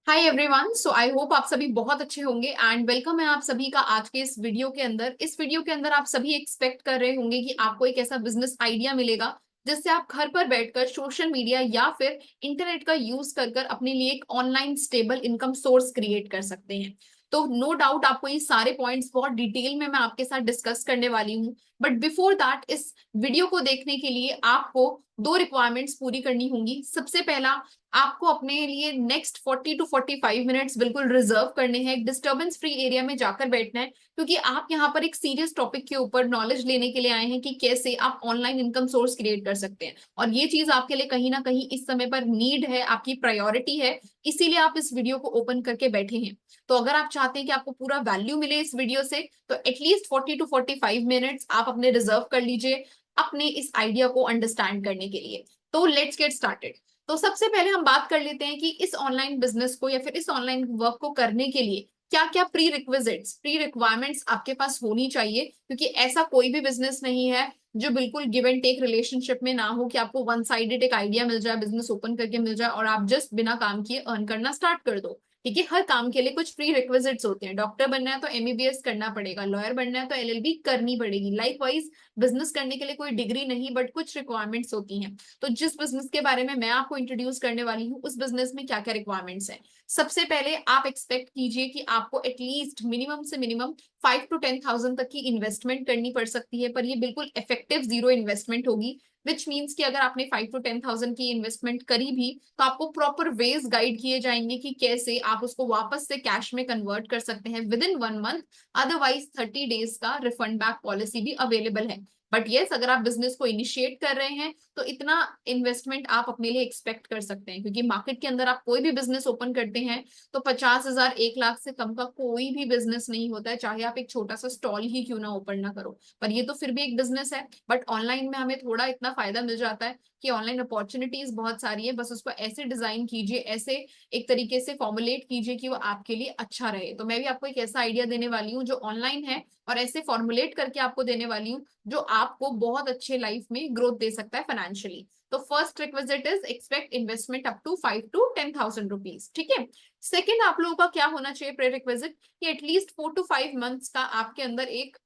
Hi everyone, so I hope आप सभी बहुत अच्छे होंगे एंड वेलकम है आप सभी का आज के इस वीडियो के अंदर। इस वीडियो के अंदर आप सभी एक्सपेक्ट कर रहे होंगे कि आपको एक ऐसा बिजनेस आइडिया मिलेगा जिससे आप घर पर बैठकर सोशल मीडिया या फिर इंटरनेट का यूज कर कर अपने लिए एक online stable income source create कर सकते हैं। तो नो डाउट आपको ये सारे पॉइंट्स बहुत डिटेल में मैं आपके साथ डिस्कस करने वाली हूँ। बट बिफोर दैट, इस वीडियो को देखने के लिए आपको दो रिक्वायरमेंट्स पूरी करनी होंगी। सबसे पहला, आपको अपने लिए नेक्स्ट 40 टू 45 मिनट्स बिल्कुल रिजर्व करने हैं, एक डिस्टर्बेंस फ्री एरिया में जाकर बैठना है, क्योंकि आप यहाँ पर एक सीरियस टॉपिक के ऊपर नॉलेज लेने के लिए आए हैं कि कैसे आप ऑनलाइन इनकम सोर्स क्रिएट कर सकते हैं। और ये चीज आपके लिए कहीं ना कहीं इस समय पर नीड है, आपकी प्रायोरिटी है, इसीलिए आप इस वीडियो को ओपन करके बैठे हैं। तो अगर आप चाहते हैं कि आपको पूरा वैल्यू मिले इस वीडियो से, तो एटलीस्ट 40 टू 45 मिनट्स आप अपने रिजर्व कर लीजिए अपने इस आइडिया को अंडरस्टैंड करने के लिए। तो लेट्स गेट स्टार्टेड। तो सबसे पहले हम बात कर लेते हैं कि इस ऑनलाइन बिजनेस को या फिर इस ऑनलाइन वर्क को करने के लिए क्या क्या प्री रिक्विजिट्स, प्री रिक्वायरमेंट्स आपके पास होनी चाहिए, क्योंकि ऐसा कोई भी बिजनेस नहीं है जो बिल्कुल गिव एंड टेक रिलेशनशिप में ना हो, कि आपको वन साइडेड एक आइडिया मिल जाए, बिजनेस ओपन करके मिल जाए और आप जस्ट बिना काम किए अर्न करना स्टार्ट कर दो। ठीक है, हर काम के लिए कुछ प्री रिक्विजिट्स होते हैं। डॉक्टर बनना है तो एमबीबीएस करना पड़ेगा, लॉयर बनना है तो एलएलबी करनी पड़ेगी। लाइक वाइज बिजनेस करने के लिए कोई डिग्री नहीं बट कुछ रिक्वायरमेंट्स होती हैं। तो जिस बिजनेस के बारे में मैं आपको इंट्रोड्यूस करने वाली हूँ उस बिजनेस में क्या क्या रिक्वायरमेंट्स हैं। सबसे पहले आप एक्सपेक्ट कीजिए कि आपको एटलीस्ट मिनिमम से मिनिमम 5 to 10,000 तक की इन्वेस्टमेंट करनी पड़ सकती है, पर ये बिल्कुल इफेक्टिव जीरो इन्वेस्टमेंट होगी। विच मीन्स कि अगर आपने 5 to 10,000 की इन्वेस्टमेंट करी भी, तो आपको प्रॉपर वेज गाइड किए जाएंगे कि कैसे आप उसको वापस से कैश में कन्वर्ट कर सकते हैं with in 1 month. Otherwise 30 days का रिफंड बैक पॉलिसी भी अवेलेबल है। बट यस, अगर आप बिजनेस को इनिशिएट कर रहे हैं तो इतना इन्वेस्टमेंट आप अपने लिए एक्सपेक्ट कर सकते हैं, क्योंकि मार्केट के अंदर आप कोई भी बिजनेस ओपन करते हैं तो 50,000 1 लाख से कम का कोई भी बिजनेस नहीं होता है, चाहे आप एक छोटा सा स्टॉल ही क्यों ना ओपन ना करो। पर ये तो फिर भी एक बिजनेस है। बट ऑनलाइन में हमें थोड़ा इतना फायदा मिल जाता है कि ऑनलाइन अपॉर्चुनिटीज बहुत सारी है, बस उसको ऐसे डिजाइन कीजिए, ऐसे एक तरीके से फॉर्मुलेट कीजिए कि वो आपके लिए अच्छा रहे। तो मैं भी आपको एक ऐसा आइडिया देने वाली हूँ जो ऑनलाइन है और ऐसे फॉर्मुलेट करके आपको देने वाली हूँ जो आपको बहुत अच्छे लाइफ में ग्रोथ दे सकता है फाइनेंशियली। तो first requisite is expect investment up to 5 to 10,000 rupees. ठीक है। सेकेंड, आप लोगों का क्या होना चाहिए प्री रिक्विजिट, कि एटलीस्ट 4 to 5 मंथ्स का आपके अंदर एक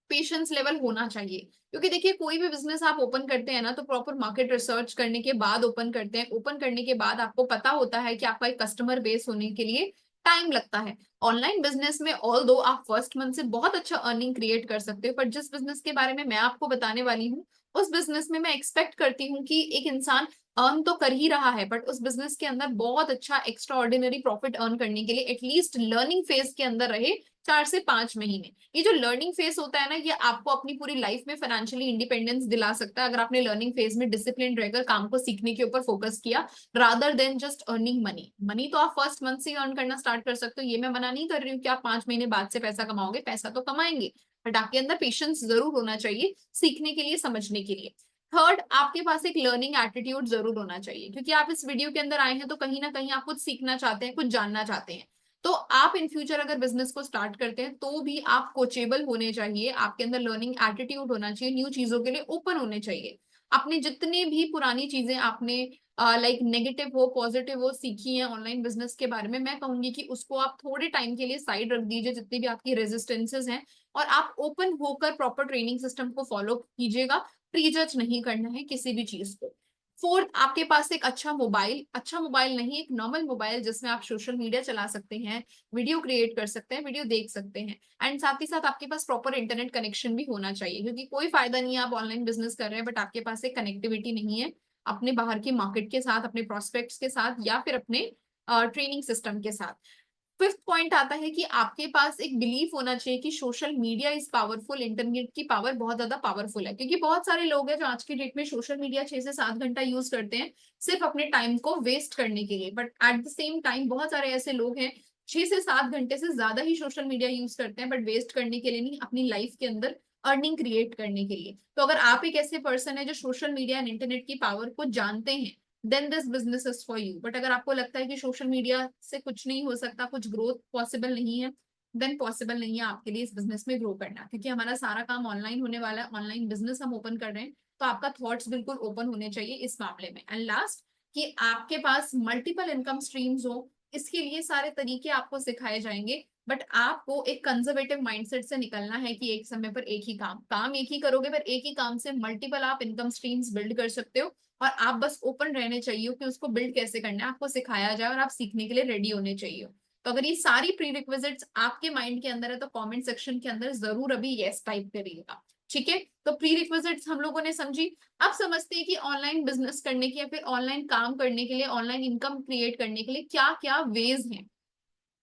पेशेंस लेवल होना चाहिए। क्योंकि देखिए, कोई भी बिजनेस आप ओपन करते हैं ना तो प्रॉपर मार्केट रिसर्च करने के बाद ओपन करते हैं। ओपन करने के बाद आपको पता होता है कि आपका एक कस्टमर बेस होने के लिए टाइम लगता है। ऑनलाइन बिजनेस में ऑल दो आप फर्स्ट मंथ से बहुत अच्छा अर्निंग क्रिएट कर सकते हो, पर जिस बिजनेस के बारे में मैं आपको बताने वाली हूँ उस बिजनेस में मैं एक्सपेक्ट करती हूँ कि एक इंसान अर्न तो कर ही रहा है, बट उस बिजनेस के अंदर बहुत अच्छा एक्स्ट्रा ऑर्डिनरी प्रॉफिट अर्न करने के लिए एटलीस्ट लर्निंग फेज के अंदर रहे 4 से 5 महीने। ये जो लर्निंग फेज होता है ना, ये आपको अपनी पूरी लाइफ में फाइनेंशियली इंडिपेंडेंस दिला सकता है, अगर आपने लर्निंग फेज में डिसिप्लिन रहकर काम को सीखने के ऊपर फोकस किया rather than just earning money. Money तो आप फर्स्ट मंथ से अर्न करना स्टार्ट कर सकते हो, ये मैं मना नहीं कर रही हूँ कि आप 5 महीने बाद से पैसा कमाओगे, पैसा तो कमाएंगे, बट आपके अंदर पेशेंस जरूर होना चाहिए सीखने के लिए, समझने के लिए। थर्ड, आपके पास एक लर्निंग एटीट्यूड जरूर होना चाहिए, क्योंकि आप इस वीडियो के अंदर आए हैं तो कहीं ना कहीं आप कुछ सीखना चाहते हैं, कुछ जानना चाहते हैं। तो आप इन फ्यूचर अगर बिजनेस को स्टार्ट करते हैं तो भी आप कोचेबल होने चाहिए, आपके अंदर लर्निंग एटीट्यूड होना चाहिए, न्यू चीजों के लिए ओपन होने चाहिए। आपने जितने भी पुरानी चीजें आपने लाइक नेगेटिव हो पॉजिटिव हो सीखी है ऑनलाइन बिजनेस के बारे में, मैं कहूंगी कि उसको आप थोड़े टाइम के लिए साइड रख दीजिए, जितनी भी आपकी रेजिस्टेंसेज हैं, और आप ओपन होकर प्रॉपर ट्रेनिंग सिस्टम को फॉलो कीजिएगा। प्रीजज नहीं करना है किसी भी चीज को। फोर्थ, आपके पास एक अच्छा मोबाइल नहीं, एक नॉर्मल मोबाइल जिसमें आप सोशल मीडिया चला सकते हैं, वीडियो क्रिएट कर सकते हैं, वीडियो देख सकते हैं, एंड साथ ही साथ आपके पास प्रॉपर इंटरनेट कनेक्शन भी होना चाहिए, क्योंकि कोई फायदा नहीं है आप ऑनलाइन बिजनेस कर रहे हैं बट आपके पास एक कनेक्टिविटी नहीं है अपने बाहर की मार्केट के साथ, अपने प्रोस्पेक्ट्स के साथ, या फिर अपने ट्रेनिंग सिस्टम के साथ। फिफ्थ पॉइंट आता है कि आपके पास एक बिलीफ होना चाहिए कि social media is powerful, internet की पावर बहुत ज्यादा पावरफुल है, क्योंकि बहुत सारे लोग हैं जो आज की डेट में सोशल मीडिया 6 से 7 घंटा यूज करते हैं सिर्फ अपने टाइम को वेस्ट करने के लिए, but at the same time बहुत सारे ऐसे लोग हैं 6 से 7 घंटे से ज्यादा ही सोशल मीडिया यूज करते हैं, बट वेस्ट करने के लिए नहीं, अपनी लाइफ के अंदर अर्निंग क्रिएट करने के लिए। तो अगर आप एक ऐसे पर्सन है जो सोशल मीडिया एंड इंटरनेट की पावर को जानते हैं, then this business is for you. But अगर आपको लगता है कि सोशल मीडिया से कुछ नहीं हो सकता, कुछ ग्रोथ पॉसिबल नहीं है, देन पॉसिबल नहीं है आपके लिए इस बिजनेस में ग्रो करना, क्योंकि हमारा सारा काम ऑनलाइन होने वाला है, ऑनलाइन बिजनेस हम ओपन कर रहे हैं। तो आपका थॉट्स बिल्कुल ओपन होने चाहिए इस मामले में। एंड लास्ट, कि आपके पास मल्टीपल इनकम स्ट्रीम्स हो, इसके लिए सारे तरीके आपको सिखाए जाएंगे, बट आपको एक कंजर्वेटिव माइंडसेट से निकलना है कि एक समय पर एक ही काम एक ही करोगे, पर एक ही काम से मल्टीपल आप इनकम स्ट्रीम्स बिल्ड कर सकते हो। और आप बस ओपन रहने चाहिए कि उसको बिल्ड कैसे करना है, आपको सिखाया जाए और आप सीखने के लिए रेडी होने चाहिए। तो अगर ये सारी प्री रिक्विजिट्स आपके माइंड के अंदर है तो कमेंट सेक्शन के अंदर जरूर अभी यस टाइप करिएगा। ठीक है, तो प्री रिक्विजिट्स हम लोगों ने समझी। अब समझते हैं कि ऑनलाइन बिजनेस करने की या फिर ऑनलाइन काम करने के लिए, ऑनलाइन इनकम क्रिएट करने के लिए क्या क्या वेज हैं।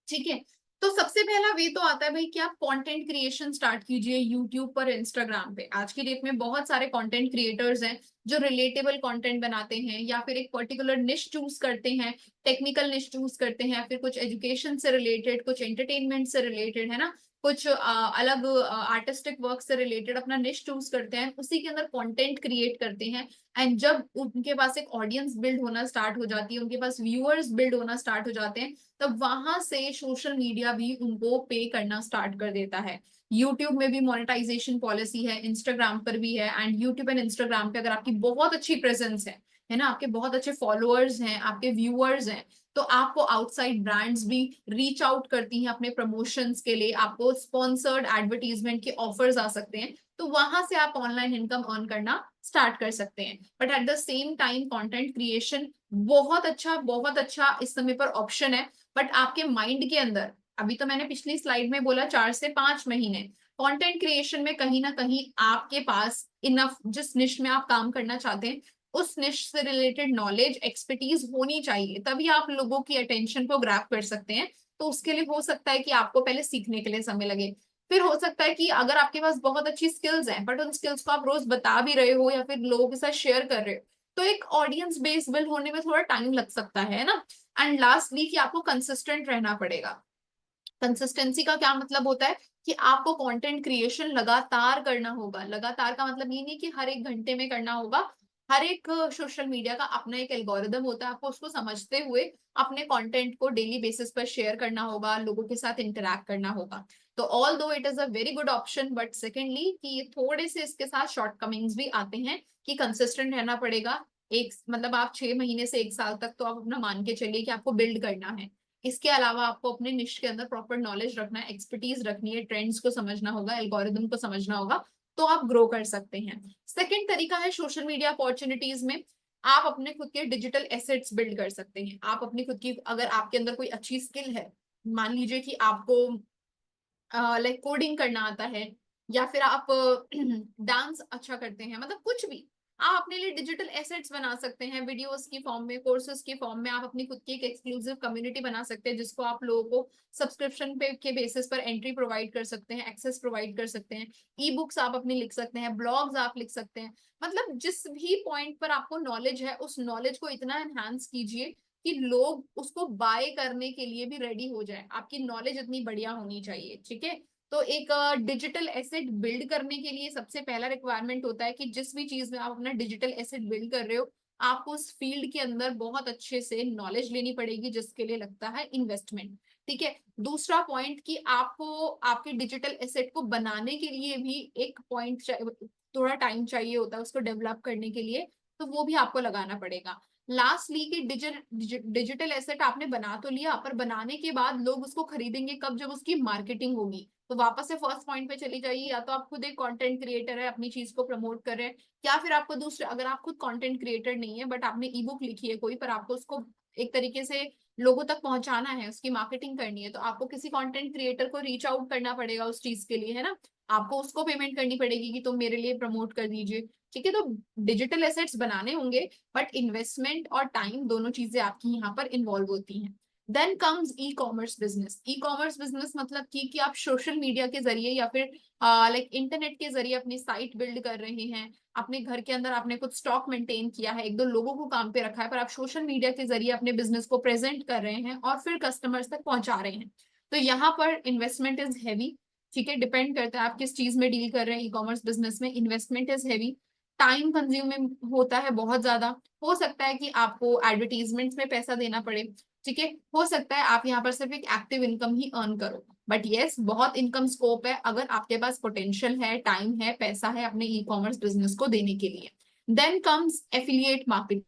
ठीक है, तो सबसे पहला वे तो आता है भाई कि आप कंटेंट क्रिएशन स्टार्ट कीजिए यूट्यूब पर, इंस्टाग्राम पे। आज की डेट में बहुत सारे कंटेंट क्रिएटर्स हैं जो रिलेटेबल कंटेंट बनाते हैं या फिर एक पर्टिकुलर निश चूज करते हैं, टेक्निकल निश चूज करते हैं, फिर कुछ एजुकेशन से रिलेटेड, कुछ एंटरटेनमेंट से रिलेटेड, है ना, कुछ अलग आर्टिस्टिक वर्क से रिलेटेड अपना निश चूज करते हैं, उसी के अंदर कंटेंट क्रिएट करते हैं। एंड जब उनके पास एक ऑडियंस बिल्ड होना स्टार्ट हो जाती है, उनके पास व्यूअर्स बिल्ड होना स्टार्ट हो जाते हैं, तब वहां से सोशल मीडिया भी उनको पे करना स्टार्ट कर देता है। यूट्यूब में भी मोनेटाइजेशन पॉलिसी है, इंस्टाग्राम पर भी है। एंड यूट्यूब एंड इंस्टाग्राम पे अगर आपकी बहुत अच्छी प्रेजेंस है ना, आपके बहुत अच्छे फॉलोअर्स हैं, आपके व्यूअर्स हैं, तो आपको आउटसाइड ब्रांड्स भी रीच आउट करती हैं अपने प्रमोशंस के लिए, आपको स्पॉन्सर्ड एडवर्टीजमेंट के ऑफर्स आ सकते हैं। तो वहां से आप ऑनलाइन इनकम अर्न करना स्टार्ट कर सकते हैं। But at the same time content creation बहुत अच्छा इस समय पर ऑप्शन है। बट आपके माइंड के अंदर, अभी तो मैंने पिछली स्लाइड में बोला 4 से 5 महीने, कंटेंट क्रिएशन में कहीं ना कहीं आपके पास इनफ, जिस निश में आप काम करना चाहते हैं उस निश से रिलेटेड नॉलेज एक्सपर्टीज होनी चाहिए, तभी आप लोगों की अटेंशन को ग्रैब कर सकते हैं। तो उसके लिए हो सकता है कि आपको पहले सीखने के लिए समय लगे। फिर हो सकता है कि अगर आपके पास बहुत अच्छी स्किल्स हैं बट उन स्किल्स को आप रोज बता भी रहे हो या फिर लोगों के साथ शेयर कर रहे हो, तो एक ऑडियंस बेस बिल्ड होने में थोड़ा टाइम लग सकता है ना। एंड लास्टली कि आपको कंसिस्टेंट रहना पड़ेगा। कंसिस्टेंसी का क्या मतलब होता है कि आपको कंटेंट क्रिएशन लगातार करना होगा। लगातार का मतलब ये नहीं कि हर एक घंटे में करना होगा। हर एक सोशल मीडिया का अपना एक एल्गोरिदम होता है, आपको उसको समझते हुए अपने कंटेंट को डेली बेसिस पर शेयर करना होगा, लोगों के साथ इंटरैक्ट करना होगा। तो ऑल दो it is a very good option, but secondly कि ये थोड़े से इसके साथ शॉर्टकमिंग्स भी आते हैं कि कंसिस्टेंट रहना पड़ेगा। एक मतलब आप 6 महीने से 1 साल तक तो आप अपना मान के चलिए कि आपको बिल्ड करना है। इसके अलावा आपको अपने निश के अंदर प्रॉपर नॉलेज रखना है, एक्सपर्टीज रखनी है, ट्रेंड्स को समझना होगा, एल्गोरिदम को समझना होगा, तो आप ग्रो कर सकते हैं। सेकेंड तरीका है सोशल मीडिया अपॉर्चुनिटीज में आप अपने खुद के डिजिटल एसेट्स बिल्ड कर सकते हैं। आप अपनी खुद की, अगर आपके अंदर कोई अच्छी स्किल है, मान लीजिए कि आपको लाइक कोडिंग करना आता है, या फिर आप डांस अच्छा करते हैं, मतलब कुछ भी, आप अपने लिए डिजिटल एसेट्स बना सकते हैं। वीडियोस की फॉर्म में, कोर्सेज की फॉर्म में आप अपनी खुद की एक एक्सक्लूसिव कम्युनिटी बना सकते हैं, जिसको आप लोगों को सब्सक्रिप्शन पे के बेसिस पर एंट्री प्रोवाइड कर सकते हैं, एक्सेस प्रोवाइड कर सकते हैं। ई बुक्स आप अपनी लिख सकते हैं, ब्लॉग्स आप लिख सकते हैं। मतलब जिस भी पॉइंट पर आपको नॉलेज है, उस नॉलेज को इतना एनहांस कीजिए कि लोग उसको बाय करने के लिए भी रेडी हो जाए। आपकी नॉलेज इतनी बढ़िया होनी चाहिए। ठीक है, तो एक डिजिटल एसेट बिल्ड करने के लिए सबसे पहला रिक्वायरमेंट होता है कि जिस भी चीज में आप अपना डिजिटल एसेट बिल्ड कर रहे हो, आपको उस फील्ड के अंदर बहुत अच्छे से नॉलेज लेनी पड़ेगी, जिसके लिए लगता है इन्वेस्टमेंट। ठीक है, दूसरा पॉइंट कि आपको आपके डिजिटल एसेट को बनाने के लिए भी एक पॉइंट, थोड़ा टाइम चाहिए होता है उसको डेवलप करने के लिए, तो वो भी आपको लगाना पड़ेगा। लास्टली कि डिजिटल एसेट आपने बना तो लिया, पर बनाने के बाद लोग उसको खरीदेंगे कब, जब उसकी मार्केटिंग होगी। तो वापस से फर्स्ट पॉइंट पे चली जाइए, या तो आप खुद एक कंटेंट क्रिएटर है, अपनी चीज को प्रमोट कर रहे हैं, या फिर आपको दूसरे, अगर आप खुद कंटेंट क्रिएटर नहीं है बट आपने ई बुक लिखी है कोई, पर आपको उसको एक तरीके से लोगों तक पहुंचाना है, उसकी मार्केटिंग करनी है, तो आपको किसी कंटेंट क्रिएटर को रीच आउट करना पड़ेगा उस चीज के लिए, है ना। आपको उसको पेमेंट करनी पड़ेगी कि तुम मेरे लिए प्रमोट कर दीजिए। ठीक है, तो डिजिटल एसेट्स बनाने होंगे, बट इन्वेस्टमेंट और टाइम दोनों चीजें आपकी यहाँ पर इन्वॉल्व होती हैं। Then comes e commerce business. E commerce business मतलब कि आप सोशल मीडिया के जरिए या फिर लाइक इंटरनेट के जरिए अपनी साइट बिल्ड कर रहे हैं। अपने घर के अंदर आपने कुछ स्टॉक मेंटेन किया है, एक दो लोगों को काम पे रखा है, पर आप सोशल मीडिया के जरिए अपने बिजनेस को प्रेजेंट कर रहे हैं और फिर कस्टमर्स तक पहुंचा रहे हैं। तो यहाँ पर इन्वेस्टमेंट इज हैवी। ठीक है, डिपेंड करता है आप किस चीज में डील कर रहे हैं। ई कॉमर्स बिजनेस में investment is heavy, time consuming होता है बहुत ज्यादा। हो सकता है कि आपको एडवर्टीजमेंट्स में पैसा देना पड़े। ठीक है, हो सकता है आप यहाँ पर सिर्फ एक एक्टिव इनकम ही अर्न करो, बट यस बहुत इनकम स्कोप है अगर आपके पास पोटेंशियल है, टाइम है, पैसा है अपने ई कॉमर्स बिजनेस को देने के लिए। Then comes affiliate marketing.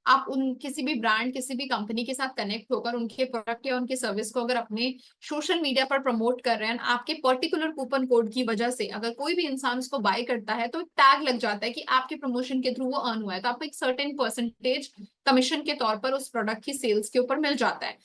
आप उन किसी भी ब्रांड, किसी भी कंपनी के साथ कनेक्ट होकर उनके प्रोडक्ट या उनके सर्विस को अगर अपने सोशल मीडिया पर प्रमोट कर रहे हैं, आपके पर्टिकुलर कूपन कोड की वजह से अगर कोई भी इंसान उसको बाय करता है तो टैग लग जाता है कि आपके प्रमोशन के थ्रू वो अर्न हुआ है, तो आपको एक सर्टेन परसेंटेज कमीशन के तौर पर उस प्रोडक्ट की सेल्स के ऊपर मिल जाता है।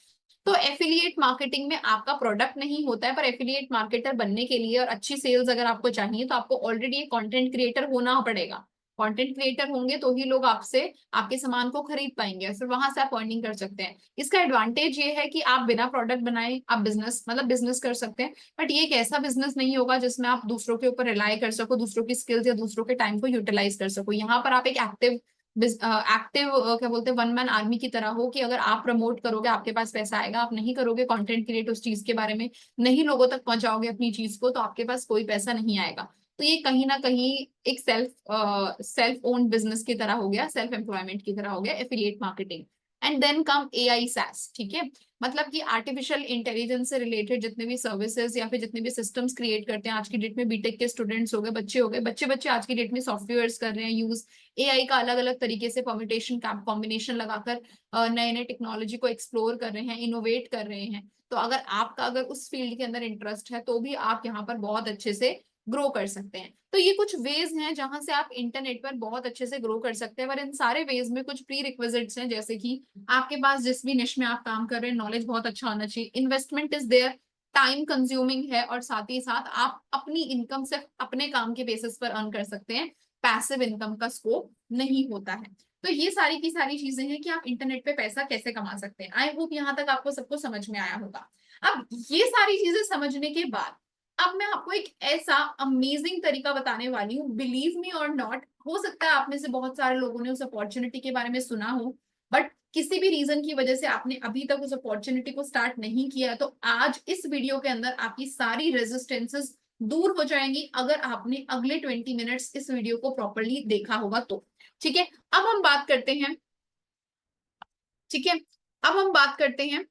तो एफिलिएट मार्केटिंग में आपका प्रोडक्ट नहीं होता है, पर एफिलिएट मार्केटर बनने के लिए और अच्छी सेल्स अगर आपको चाहिए तो आपको ऑलरेडी एक कंटेंट क्रिएटर होना पड़ेगा। कंटेंट क्रिएटर होंगे तो ही लोग आपसे आपके सामान को खरीद पाएंगे और फिर वहां से आप अर्निंग कर सकते हैं। इसका एडवांटेज ये है कि आप बिना प्रोडक्ट बनाए आप बिजनेस मतलब बिजनेस कर सकते हैं, बट ये एक ऐसा बिजनेस नहीं होगा जिसमें आप दूसरों के ऊपर रिलाई कर सको, दूसरों की स्किल्स या दूसरों के टाइम को यूटिलाइज कर सको। यहाँ पर आप एक एक्टिव क्या बोलते हैं, वन मैन आर्मी की तरह हो कि अगर आप प्रमोट करोगे आपके पास पैसा आएगा, आप नहीं करोगे कंटेंट क्रिएट उस चीज के बारे में, नहीं लोगों तक पहुंचाओगे अपनी चीज को, तो आपके पास कोई पैसा नहीं आएगा। तो ये कहीं ना कहीं एक सेल्फ ओन्ड बिजनेस की तरह हो गया, सेल्फ एम्प्लॉयमेंट की तरह हो गया affiliate marketing. And then come AI SaaS, ठीक है, मतलब कि आर्टिफिशियल इंटेलिजेंस से रिलेटेड जितने भी सर्विसेज या फिर जितने भी सिस्टम्स क्रिएट करते हैं, आज की डेट में बीटेक के स्टूडेंट्स हो गए, बच्चे हो गए, बच्चे बच्चे आज की डेट में सॉफ्टवेयर्स कर रहे हैं यूज, एआई का अलग अलग तरीके से परम्यूटेशन कॉम्बिनेशन लगाकर नए नए टेक्नोलॉजी को एक्सप्लोर कर रहे हैं, इनोवेट कर रहे हैं। तो अगर उस फील्ड के अंदर इंटरेस्ट है तो भी आप यहाँ पर बहुत अच्छे से ग्रो कर सकते हैं। तो ये कुछ वेज हैं जहां से आप इंटरनेट पर बहुत अच्छे से ग्रो कर सकते हैं, पर इन सारे वेज में कुछ प्री रिक्विजिट्स हैं, जैसे कि आपके पास जिस भी निश में आप काम कर रहे हैं नॉलेज बहुत अच्छा होना चाहिए, investment is there, time consuming है, और साथ ही साथ आप अपनी इनकम सिर्फ अपने काम के बेसिस पर अर्न कर सकते हैं, पैसिव इनकम का स्कोप नहीं होता है। तो ये सारी की सारी चीजें हैं कि आप इंटरनेट पे पैसा कैसे कमा सकते हैं। आई होप यहाँ तक आपको सबको समझ में आया होगा। अब ये सारी चीजें समझने के बाद अब मैं आपको एक ऐसा अमेजिंग तरीका बताने वाली हूँ, बिलीव मी और नॉट, हो सकता है आप में से बहुत सारे लोगों ने उस अपॉर्चुनिटी के बारे में सुना हो, बट किसी भी रीजन की वजह से आपने अभी तक उस अपॉर्चुनिटी को स्टार्ट नहीं किया। तो आज इस वीडियो के अंदर आपकी सारी रेजिस्टेंसेस दूर हो जाएंगी अगर आपने अगले 20 मिनट्स इस वीडियो को प्रॉपरली देखा होगा तो। ठीक है, अब हम बात करते हैं, ठीक है, अब हम बात करते हैं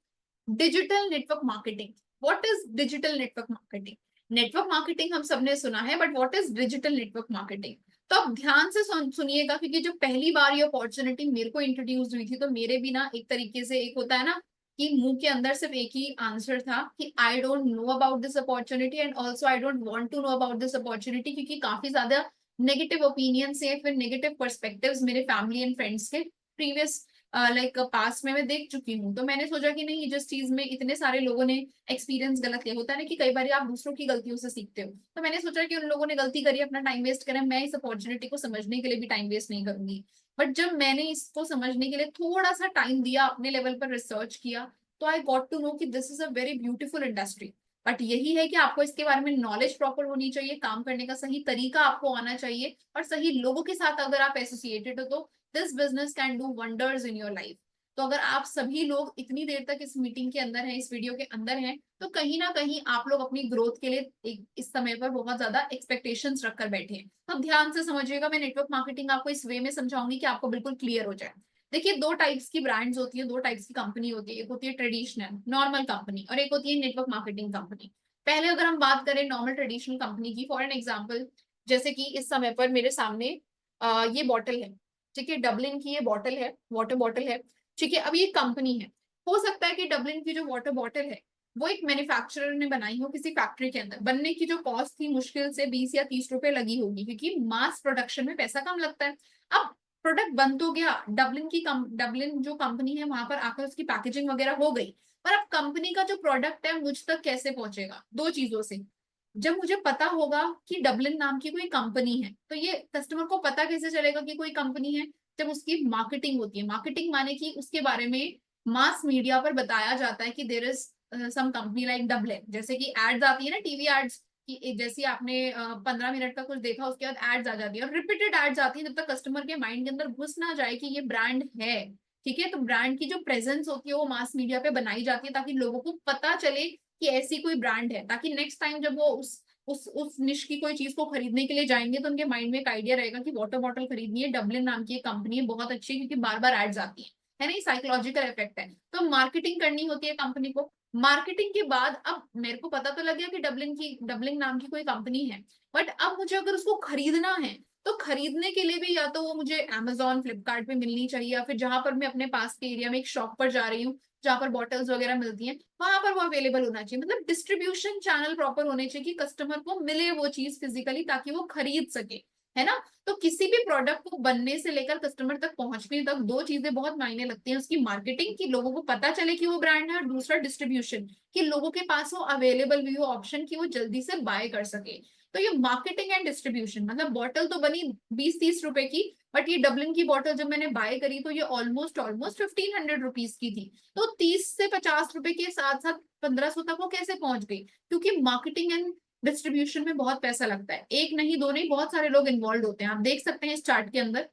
digital network marketing. What is digital network marketing? Network marketing हम सबने सुना है, but what is digital network marketing? तो आप ध्यान से सुनिएगा, क्योंकि जब पहली बार ये अपॉर्चुनिटी मेरे को इंट्रोड्यूस हुई थी तो मेरे भी ना एक तरीके से, एक होता है ना कि मुंह के अंदर सिर्फ एक ही आंसर था कि I don't know about this opportunity and also I don't want to know about this opportunity, क्योंकि काफी ज्यादा नेगेटिव ओपिनियन से फिर नेगेटिव पर्सपेक्टिव्स मेरे फैमिली एंड फ्रेंड्स के प्रीवियस लाइक पास में मैं देख चुकी हूँ। तो मैंने सोचा कि नहीं, जिस चीज में इतने सारे लोगों ने एक्सपीरियंस गलत किया, होता है ना कि कई बार आप दूसरों की गलतियों से सीखते हो, तो मैंने सोचा कि उन लोगों ने गलती करी, अपना टाइम वेस्ट करें, मैं इस अपॉर्चुनिटी को समझने के लिए भी टाइम वेस्ट नहीं करूंगी। बट जब मैंने इसको समझने के लिए थोड़ा सा टाइम दिया, अपने लेवल पर रिसर्च किया, तो आई गॉट टू नो कि this is a very beautiful industry. But यही है कि आपको इसके बारे में नॉलेज प्रॉपर होनी चाहिए, काम करने का सही तरीका आपको आना चाहिए, और सही लोगों के साथ अगर आप एसोसिएटेड हो तो this business can do wonders in your life. तो अगर आप सभी लोग इतनी देर तक इस मीटिंग के अंदर हैं, इस वीडियो के अंदर हैं, तो कहीं ना कहीं आप लोग अपनी ग्रोथ के लिए इस समय पर बहुत ज्यादा एक्सपेक्टेशंस रखकर बैठे हैं। तो ध्यान से समझिएगा, मैं नेटवर्क मार्केटिंग आपको इस वे में समझाऊंगी कि आपको बिल्कुल क्लियर हो जाए। देखिए, दो टाइप्स की ब्रांड्स होती है, दो टाइप्स की कंपनी होती है, एक होती है ट्रेडिशनल नॉर्मल कंपनी और एक होती है नेटवर्क मार्केटिंग कंपनी। पहले अगर हम बात करें नॉर्मल ट्रेडिशनल कंपनी की, फॉर एन एग्जाम्पल, जैसे कि इस समय पर मेरे सामने ये बॉटल है, ठीक है, डबलिन की ये बॉटल है, वाटर बॉटल है, ठीक है। अब ये कंपनी है, हो सकता है कि डबलिन की जो वाटर बॉटल है वो एक मैन्युफैक्चरर ने बनाई हो किसी फैक्ट्री के अंदर, बनने की जो कॉस्ट थी मुश्किल से 20 या 30 रुपए लगी होगी, क्योंकि मास प्रोडक्शन में पैसा कम लगता है। अब प्रोडक्ट बन तो गया, डबलिन जो कंपनी है वहां पर आकर उसकी पैकेजिंग वगैरह हो गई, पर अब कंपनी का जो प्रोडक्ट है मुझ तक कैसे पहुंचेगा? दो चीजों से। जब मुझे पता होगा कि डबलिन नाम की कोई कंपनी है, तो ये कस्टमर को पता कैसे चलेगा कि कोई कंपनी है? जब उसकी मार्केटिंग होती है। मार्केटिंग माने कि उसके बारे में मास मीडिया पर बताया जाता है कि there is some company like Dublin, जैसे कि एड्स आती है ना, टीवी एड्स की, जैसे आपने 15 मिनट का कुछ देखा, उसके बाद एड्स आ जाती है और रिपीटेड एड्स आती है, जब तक कस्टमर के माइंड के अंदर घुस ना जाए कि ये ब्रांड है। ठीक है, तो ब्रांड की जो प्रेजेंस होती है वो मास मीडिया पे बनाई जाती है, ताकि लोगों को पता चले कि ऐसी कोई ब्रांड है, ताकि नेक्स्ट टाइम जब वो उस निश की कोई चीज को खरीदने के लिए जाएंगे तो उनके माइंड में एक आइडिया रहेगा कि वाटर बॉटल खरीदनी है, डबलिन नाम की एक कंपनी है, बहुत अच्छी है, क्योंकि बार बार एड्स आती है ना, ये साइकोलॉजिकल इफेक्ट है। तो मार्केटिंग करनी होती है कंपनी को। मार्केटिंग के बाद अब मेरे को पता तो लग गया कि डबलिन नाम की कोई कंपनी है, बट अब मुझे अगर उसको खरीदना है तो खरीदने के लिए भी या तो वो मुझे Amazon फ्लिपकार्ट पे मिलनी चाहिए, या फिर जहां पर मैं अपने पास के एरिया में एक शॉप पर जा रही हूँ जहां पर बॉटल्स वगैरह मिलती हैं, वहां पर वो अवेलेबल होना चाहिए। मतलब डिस्ट्रीब्यूशन चैनल प्रॉपर होने चाहिए कि कस्टमर को मिले वो चीज फिजिकली, ताकि वो खरीद सके, है ना। तो किसी भी प्रोडक्ट को बनने से लेकर कस्टमर तक पहुंचने तक दो चीजें बहुत मायने लगती हैं। उसकी मार्केटिंग, की लोगों को पता चले कि वो ब्रांड है, और दूसरा डिस्ट्रीब्यूशन, कि लोगों के पास वो अवेलेबल भी हो ऑप्शन, कि वो जल्दी से बाय कर सके। तो ये मार्केटिंग एंड डिस्ट्रीब्यूशन, मतलब बॉटल तो बनी 20-30 रुपए की, बट ये डबलिन की बॉटल जब मैंने बाय करी तो ये ऑलमोस्ट ऑलमोस्ट 1500 रुपीज की थी। तो 30 से 50 रुपए के साथ साथ 1500 तक वो कैसे पहुंच गई? क्योंकि मार्केटिंग एंड डिस्ट्रीब्यूशन में बहुत पैसा लगता है। एक नहीं, दो नहीं, बहुत सारे लोग इन्वॉल्व होते हैं। आप देख सकते हैं इस चार्ट के अंदर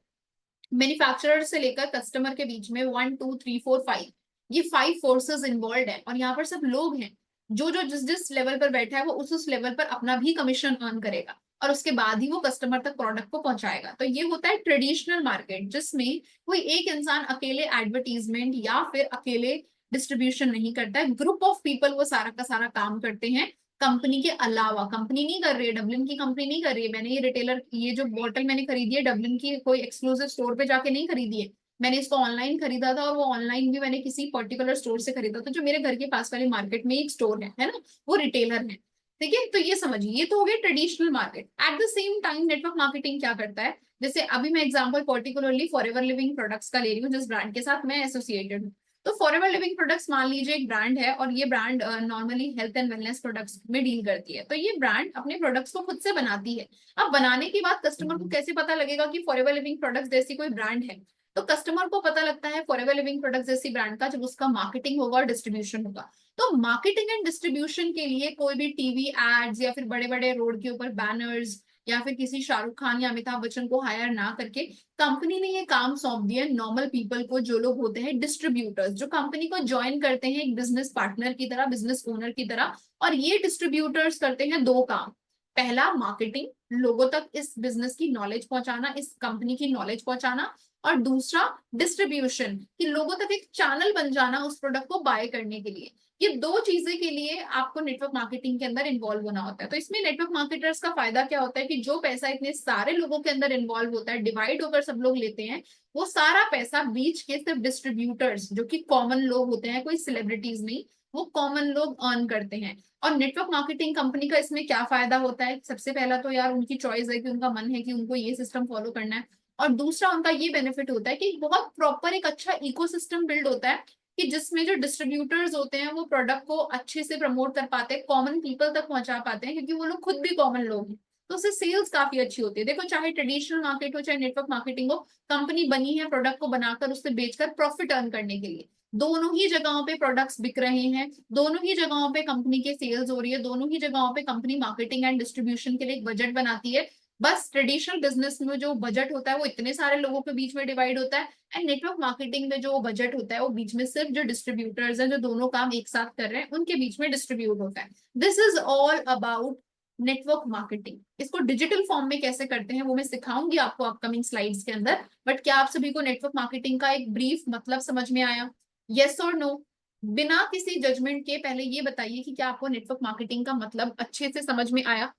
मैन्युफैक्चरर से लेकर कस्टमर के बीच में 1 2 3 4 5, ये 5 फोर्सेस इन्वॉल्व है। और यहाँ पर सब लोग हैं, जो जो जिस जिस लेवल पर बैठा है वो उस लेवल पर अपना भी कमीशन अर्न करेगा, और उसके बाद ही वो कस्टमर तक प्रोडक्ट को पहुंचाएगा। तो ये होता है ट्रेडिशनल मार्केट, जिसमें कोई एक इंसान अकेले एडवर्टीजमेंट या फिर अकेले डिस्ट्रीब्यूशन नहीं करता है, ग्रुप ऑफ पीपल वो सारा का सारा काम करते हैं। कंपनी के अलावा, कंपनी नहीं कर रही है, डबलिन की कंपनी नहीं कर रही है। मैंने ये रिटेलर, ये जो बॉटल मैंने खरीदी है डबलिन की, कोई एक्सक्लूसिव स्टोर पे जाके नहीं खरीदी है। मैंने इसको ऑनलाइन खरीदा था, और वो ऑनलाइन भी मैंने किसी पर्टिकुलर स्टोर से खरीदा था, जो मेरे घर के पास वाले मार्केट में एक स्टोर है ना, वो रिटेलर है। ठीक है, तो ये समझिए, ये तो हो गया traditional market. At the same time network marketing क्या करता है? जैसे अभी मैं example particularly forever living products का ले रही हूँ, जिस ब्रांड के साथ मैं एसोसिएटेड हूँ। तो फॉरएवर लिविंग प्रोडक्ट्स मान लीजिए एक ब्रांड है, और ये brand normally health and wellness products में डील करती है। तो ये ब्रांड अपने प्रोडक्ट्स को खुद से बनाती है। अब बनाने के बाद कस्टमर को कैसे पता लगेगा कि फॉरएवर लिविंग प्रोडक्ट्स जैसी कोई ब्रांड है? तो कस्टमर को पता लगता है फॉरएवर लिविंग प्रोडक्ट्स जैसी ब्रांड का जब उसका मार्केटिंग होगा और डिस्ट्रीब्यूशन होगा। तो मार्केटिंग एंड डिस्ट्रीब्यूशन के लिए कोई भी टीवी एड्स या फिर बड़े बड़े रोड के ऊपर बैनर्स, या फिर किसी शाहरुख खान या अमिताभ बच्चन को हायर ना करके कंपनी ने ये काम सौंप दिया नॉर्मल पीपल को, जो लोग होते हैं डिस्ट्रीब्यूटर्स, जो कंपनी को ज्वाइन करते हैं एक बिजनेस पार्टनर की तरह, बिजनेस ओनर की तरह। और ये डिस्ट्रीब्यूटर्स करते हैं दो काम। पहला, मार्केटिंग, लोगों तक इस बिजनेस की नॉलेज पहुंचाना, इस कंपनी की नॉलेज पहुंचाना। और दूसरा, डिस्ट्रीब्यूशन, कि लोगों तक एक चैनल बन जाना उस प्रोडक्ट को बाय करने के लिए। ये दो चीजें के लिए आपको नेटवर्क मार्केटिंग के अंदर इन्वॉल्व होना होता है। तो इसमें नेटवर्क मार्केटर्स का फायदा क्या होता है कि जो पैसा इतने सारे लोगों के अंदर इन्वॉल्व होता है, डिवाइड होकर सब लोग लेते हैं, वो सारा पैसा बीच के सिर्फ डिस्ट्रीब्यूटर्स, जो कि कॉमन लोग होते हैं, कोई सेलिब्रिटीज नहीं, वो कॉमन लोग अर्न करते हैं। और नेटवर्क मार्केटिंग कंपनी का इसमें क्या फायदा होता है? सबसे पहला तो यार उनकी चॉइस है कि उनका मन है कि उनको ये सिस्टम फॉलो करना है। और दूसरा, उनका ये बेनिफिट होता है कि बहुत प्रॉपर एक अच्छा इकोसिस्टम बिल्ड होता है, कि जिसमें जो डिस्ट्रीब्यूटर्स होते हैं वो प्रोडक्ट को अच्छे से प्रमोट कर पाते हैं, कॉमन पीपल तक पहुंचा पाते हैं, क्योंकि वो लोग खुद भी कॉमन लोग हैं। तो उससे सेल्स काफी अच्छी होती है। देखो, चाहे ट्रेडिशनल मार्केट हो चाहे नेटवर्क मार्केटिंग हो, कंपनी बनी है प्रोडक्ट को बनाकर उससे बेचकर प्रॉफिट अर्न करने के लिए। दोनों ही जगहों पे प्रोडक्ट्स बिक रहे हैं, दोनों ही जगहों पे कंपनी के सेल्स हो रही है, दोनों ही जगहों पे कंपनी मार्केटिंग एंड डिस्ट्रीब्यूशन के लिए एक बजट बनाती है। बस ट्रेडिशनल बिजनेस में जो बजट होता है वो इतने सारे लोगों के बीच में डिवाइड होता है, एंड नेटवर्क मार्केटिंग में जो बजट होता है वो बीच में सिर्फ जो डिस्ट्रीब्यूटर्स हैं, जो दोनों काम एक साथ कर रहे हैं, उनके बीच में डिस्ट्रीब्यूट होता है। This is all about network marketing. इसको डिजिटल फॉर्म में कैसे करते हैं वो मैं सिखाऊंगी आपको अपकमिंग स्लाइड्स के अंदर। बट क्या आप सभी को नेटवर्क मार्केटिंग का एक ब्रीफ मतलब समझ में आया? यस और नो? बिना किसी जजमेंट के पहले ये बताइए कि क्या आपको नेटवर्क मार्केटिंग का मतलब अच्छे से समझ में आया?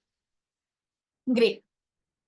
ग्रेट।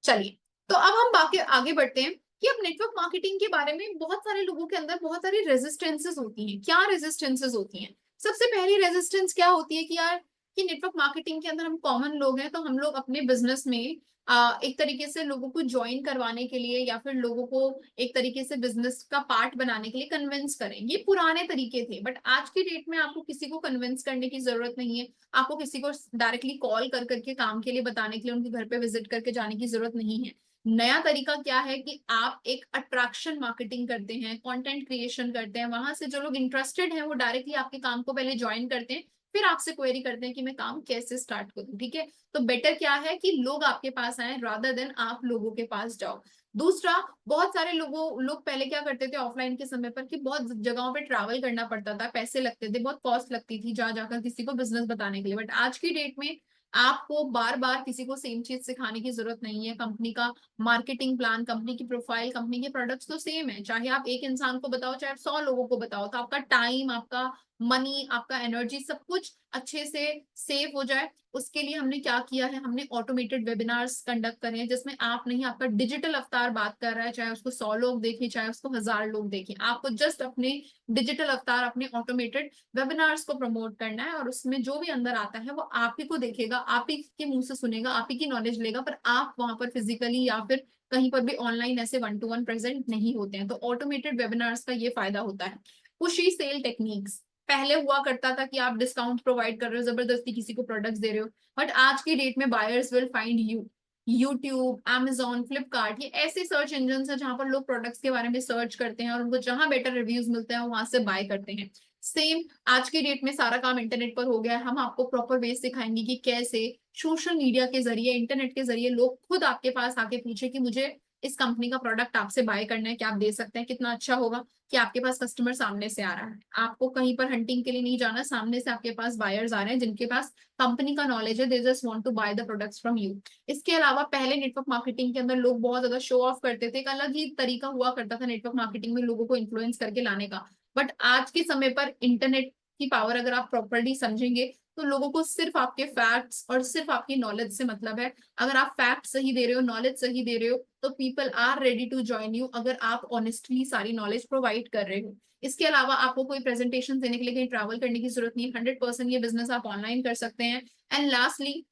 चलिए, तो अब हम बाकी आगे बढ़ते हैं कि अब नेटवर्क मार्केटिंग के बारे में बहुत सारे लोगों के अंदर बहुत सारी रेजिस्टेंसेस होती हैं। क्या रेजिस्टेंसेस होती हैं? सबसे पहली रेजिस्टेंस क्या होती है कि यार, कि नेटवर्क मार्केटिंग के अंदर हम कॉमन लोग हैं, तो हम लोग अपने बिजनेस में एक तरीके से लोगों को ज्वाइन करवाने के लिए, या फिर लोगों को एक तरीके से बिजनेस का पार्ट बनाने के लिए कन्विंस करें। ये पुराने तरीके थे, बट आज की डेट में आपको किसी को कन्विंस करने की जरूरत नहीं है। आपको किसी को डायरेक्टली कॉल कर करके काम के लिए बताने के लिए उनके घर पे विजिट करके जाने की जरूरत नहीं है। नया तरीका क्या है कि आप एक अट्रैक्शन मार्केटिंग करते हैं, कंटेंट क्रिएशन करते हैं, वहां से जो लोग इंटरेस्टेड हैं वो डायरेक्टली आपके काम को पहले ज्वाइन करते हैं, फिर आपसे क्वेरी करते हैं कि मैं काम कैसे स्टार्ट करूं। ठीक है, तो बेटर क्या है कि लोग आपके पास आए रादर देन आप लोगों के पास जाओ। दूसरा, बहुत सारे लोग पहले क्या करते थे ऑफलाइन के समय पर, कि बहुत जगहों पे ट्रैवल करना पड़ता था, पैसे लगते थे, बहुत कॉस्ट लगती थी जा जाकर किसी को बिजनेस बताने के लिए। बट आज की डेट में आपको बार बार किसी को सेम चीज सिखाने की जरूरत नहीं है। कंपनी का मार्केटिंग प्लान, कंपनी की प्रोफाइल, कंपनी के प्रोडक्ट्स तो सेम है, चाहे आप एक इंसान को बताओ चाहे आप 100 लोगों को बताओ। तो आपका टाइम, आपका मनी, आपका एनर्जी, सब कुछ अच्छे से सेव हो जाए, उसके लिए हमने क्या किया है, हमने ऑटोमेटेड वेबिनार्स कंडक्ट करे हैं, जिसमें आप नहीं, आपका डिजिटल अवतार बात कर रहा है, चाहे उसको 100 लोग देखें, चाहे उसको 1000 लोग देखें, आपको जस्ट अपने डिजिटल अवतार, अपने ऑटोमेटेड वेबिनार्स को प्रमोट करना है, और उसमें जो भी अंदर आता है वो आप ही को देखेगा, आप ही के मुंह से सुनेगा, आप ही की नॉलेज लेगा, पर आप वहां पर फिजिकली या फिर कहीं पर भी ऑनलाइन ऐसे 1 to 1 प्रेजेंट नहीं होते हैं। तो ऑटोमेटेड वेबिनार्स का ये फायदा होता है। पुशी सेल टेक्निक्स, पहले हुआ करता था कि आप डिस्काउंट प्रोवाइड कर रहे हो, जबरदस्ती किसी को प्रोडक्ट्स दे रहे हो, बट आज की डेट में buyers will find you, YouTube, Amazon, Flipkart, ये ऐसे सर्च इंजन है जहां पर लोग प्रोडक्ट्स के बारे में सर्च करते हैं और उनको जहां बेटर रिव्यूज मिलते हैं वहां से बाय करते हैं। सेम आज की डेट में सारा काम इंटरनेट पर हो गया है। हम आपको प्रॉपर वे सिखाएंगे कि कैसे सोशल मीडिया के जरिए, इंटरनेट के जरिए लोग खुद आपके पास आके पूछे कि मुझे इस कंपनी का प्रोडक्ट आपसे बाय करना है, क्या आप दे सकते हैं। कितना अच्छा होगा कि आपके पास कस्टमर सामने से आ रहा है, आपको कहीं पर हंटिंग के लिए नहीं जाना, सामने से आपके पास बायर्स आ रहे हैं जिनके पास कंपनी का नॉलेज है, they just want to buy the products from you. इसके अलावा पहले नेटवर्क मार्केटिंग के अंदर लोग बहुत ज्यादा शो ऑफ करते थे, एक अलग ही तरीका हुआ करता था नेटवर्क मार्केटिंग में लोगों को इन्फ्लुएंस करके लाने का। बट आज के समय पर इंटरनेट की पावर अगर आप प्रॉपरली समझेंगे तो लोगों को सिर्फ आपके फैक्ट्स और सिर्फ आपकी नॉलेज से मतलब है। अगर आप फैक्ट सही दे रहे हो, नॉलेज सही दे रहे हो, तो people are ready to join you, अगर आप ऑनेस्टली सारी नॉलेज प्रोवाइड कर रहे हो। इसके अलावा आपको कोई प्रेजेंटेशन देने के लिए कहीं ट्रैवल करने की जरूरत नहीं है, 100% ये बिजनेस आप ऑनलाइन कर सकते हैं। एंड लास्टली,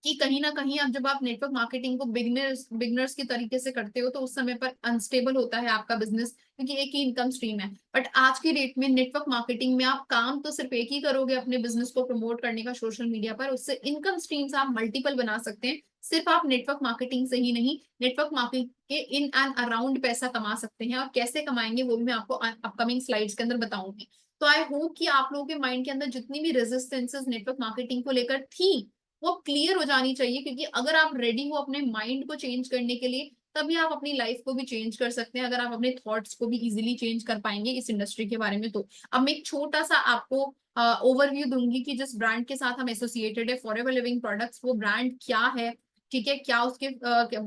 कि कहीं ना कहीं आप जब आप नेटवर्क मार्केटिंग को बिगनर्स के तरीके से करते हो तो उस समय पर अनस्टेबल होता है आपका बिजनेस, क्योंकि एक ही इनकम स्ट्रीम है। बट आज की डेट में नेटवर्क मार्केटिंग में आप काम तो सिर्फ एक ही करोगे अपने बिजनेस को प्रमोट करने का सोशल मीडिया पर, उससे इनकम स्ट्रीम्स आप मल्टीपल बना सकते हैं। सिर्फ आप नेटवर्क मार्केटिंग से ही नहीं, नेटवर्क मार्केटिंग के इन एंड अराउंड पैसा कमा सकते हैं, और कैसे कमाएंगे वो भी मैं आपको अपकमिंग स्लाइड्स के अंदर बताऊंगी। तो आई होप कि आप लोगों के माइंड के अंदर जितनी भी रेजिस्टेंसेस नेटवर्क मार्केटिंग को लेकर थी वो क्लियर हो जानी चाहिए, क्योंकि अगर आप रेडी हो अपने माइंड को चेंज करने के लिए, तभी आप अपनी लाइफ को भी चेंज कर सकते हैं, अगर आप अपने थॉट्स को भी इजीली चेंज कर पाएंगे इस इंडस्ट्री के बारे में। तो अब मैं एक छोटा सा आपको ओवरव्यू दूंगी कि जिस ब्रांड के साथ हम एसोसिएटेड है, फॉरएवर लिविंग प्रोडक्ट्स, वो ब्रांड क्या है, ठीक है, क्या उसके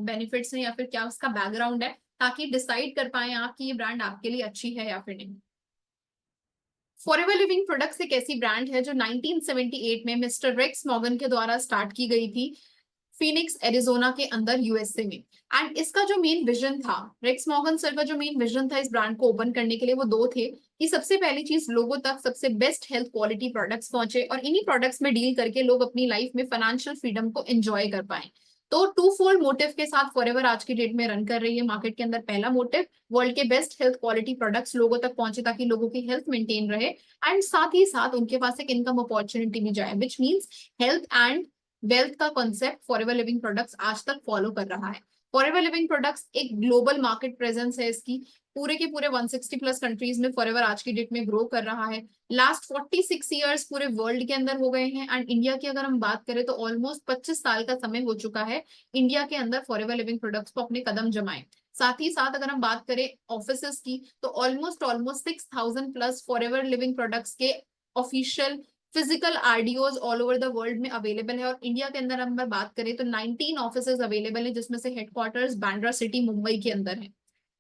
बेनिफिट्स हैं या फिर क्या उसका बैकग्राउंड है, ताकि डिसाइड कर पाए आप कि ये ब्रांड आपके लिए अच्छी है या फिर नहीं। फॉरएवर लिविंग प्रोडक्ट्स एक ऐसी ब्रांड है जो 1978 में मिस्टर रेक्स मॉर्गन के द्वारा स्टार्ट की गई थी, फिनिक्स एरिजोना के अंदर, यूएसए में। एंड इसका जो मेन विजन था, रेक्स मॉर्गन सर का जो मेन विजन था इस ब्रांड को ओपन करने के लिए, वो दो थे कि सबसे पहली चीज, लोगों तक सबसे बेस्ट हेल्थ क्वालिटी प्रोडक्ट्स पहुंचे और इन्हीं प्रोडक्ट्स में डील करके लोग अपनी लाइफ में फाइनेंशियल फ्रीडम को एंजॉय कर पाए। तो टू फोल्ड मोटिव के साथ फॉरएवर आज की डेट में रन कर रही है मार्केट के अंदर। पहला मोटिव, वर्ल्ड के बेस्ट हेल्थ क्वालिटी प्रोडक्ट्स लोगों तक पहुंचे ताकि लोगों की हेल्थ मेंटेन रहे, एंड साथ ही साथ उनके पास एक इनकम अपॉर्चुनिटी भी जाए, which means health and wealth का कॉन्सेप्ट फॉरएवर लिविंग प्रोडक्ट्स आज तक फॉलो कर रहा है। फॉरएवर लिविंग प्रोडक्ट्स एक ग्लोबल मार्केट प्रेजेंस है इसकी, पूरे के पूरे 160 प्लस कंट्रीज में फॉरएवर आज की डेट में ग्रो कर रहा है। लास्ट 46 ईयर्स पूरे वर्ल्ड के अंदर हो गए हैं, एंड इंडिया की अगर हम बात करें तो ऑलमोस्ट 25 साल का समय हो चुका है इंडिया के अंदर फॉरएवर लिविंग प्रोडक्ट्स को अपने कदम जमाए। साथ ही साथ अगर हम बात करें ऑफिसेस की, तो almost almost 6000 plus forever living products के official physical RDOs all over the world में अवेलेबल है। और इंडिया के अंदर हम बात करें तो 19 ऑफिसेज अवेलेबल है, जिसमें से हेडक्वार्टर्स बांद्रा सिटी, मुंबई के अंदर है।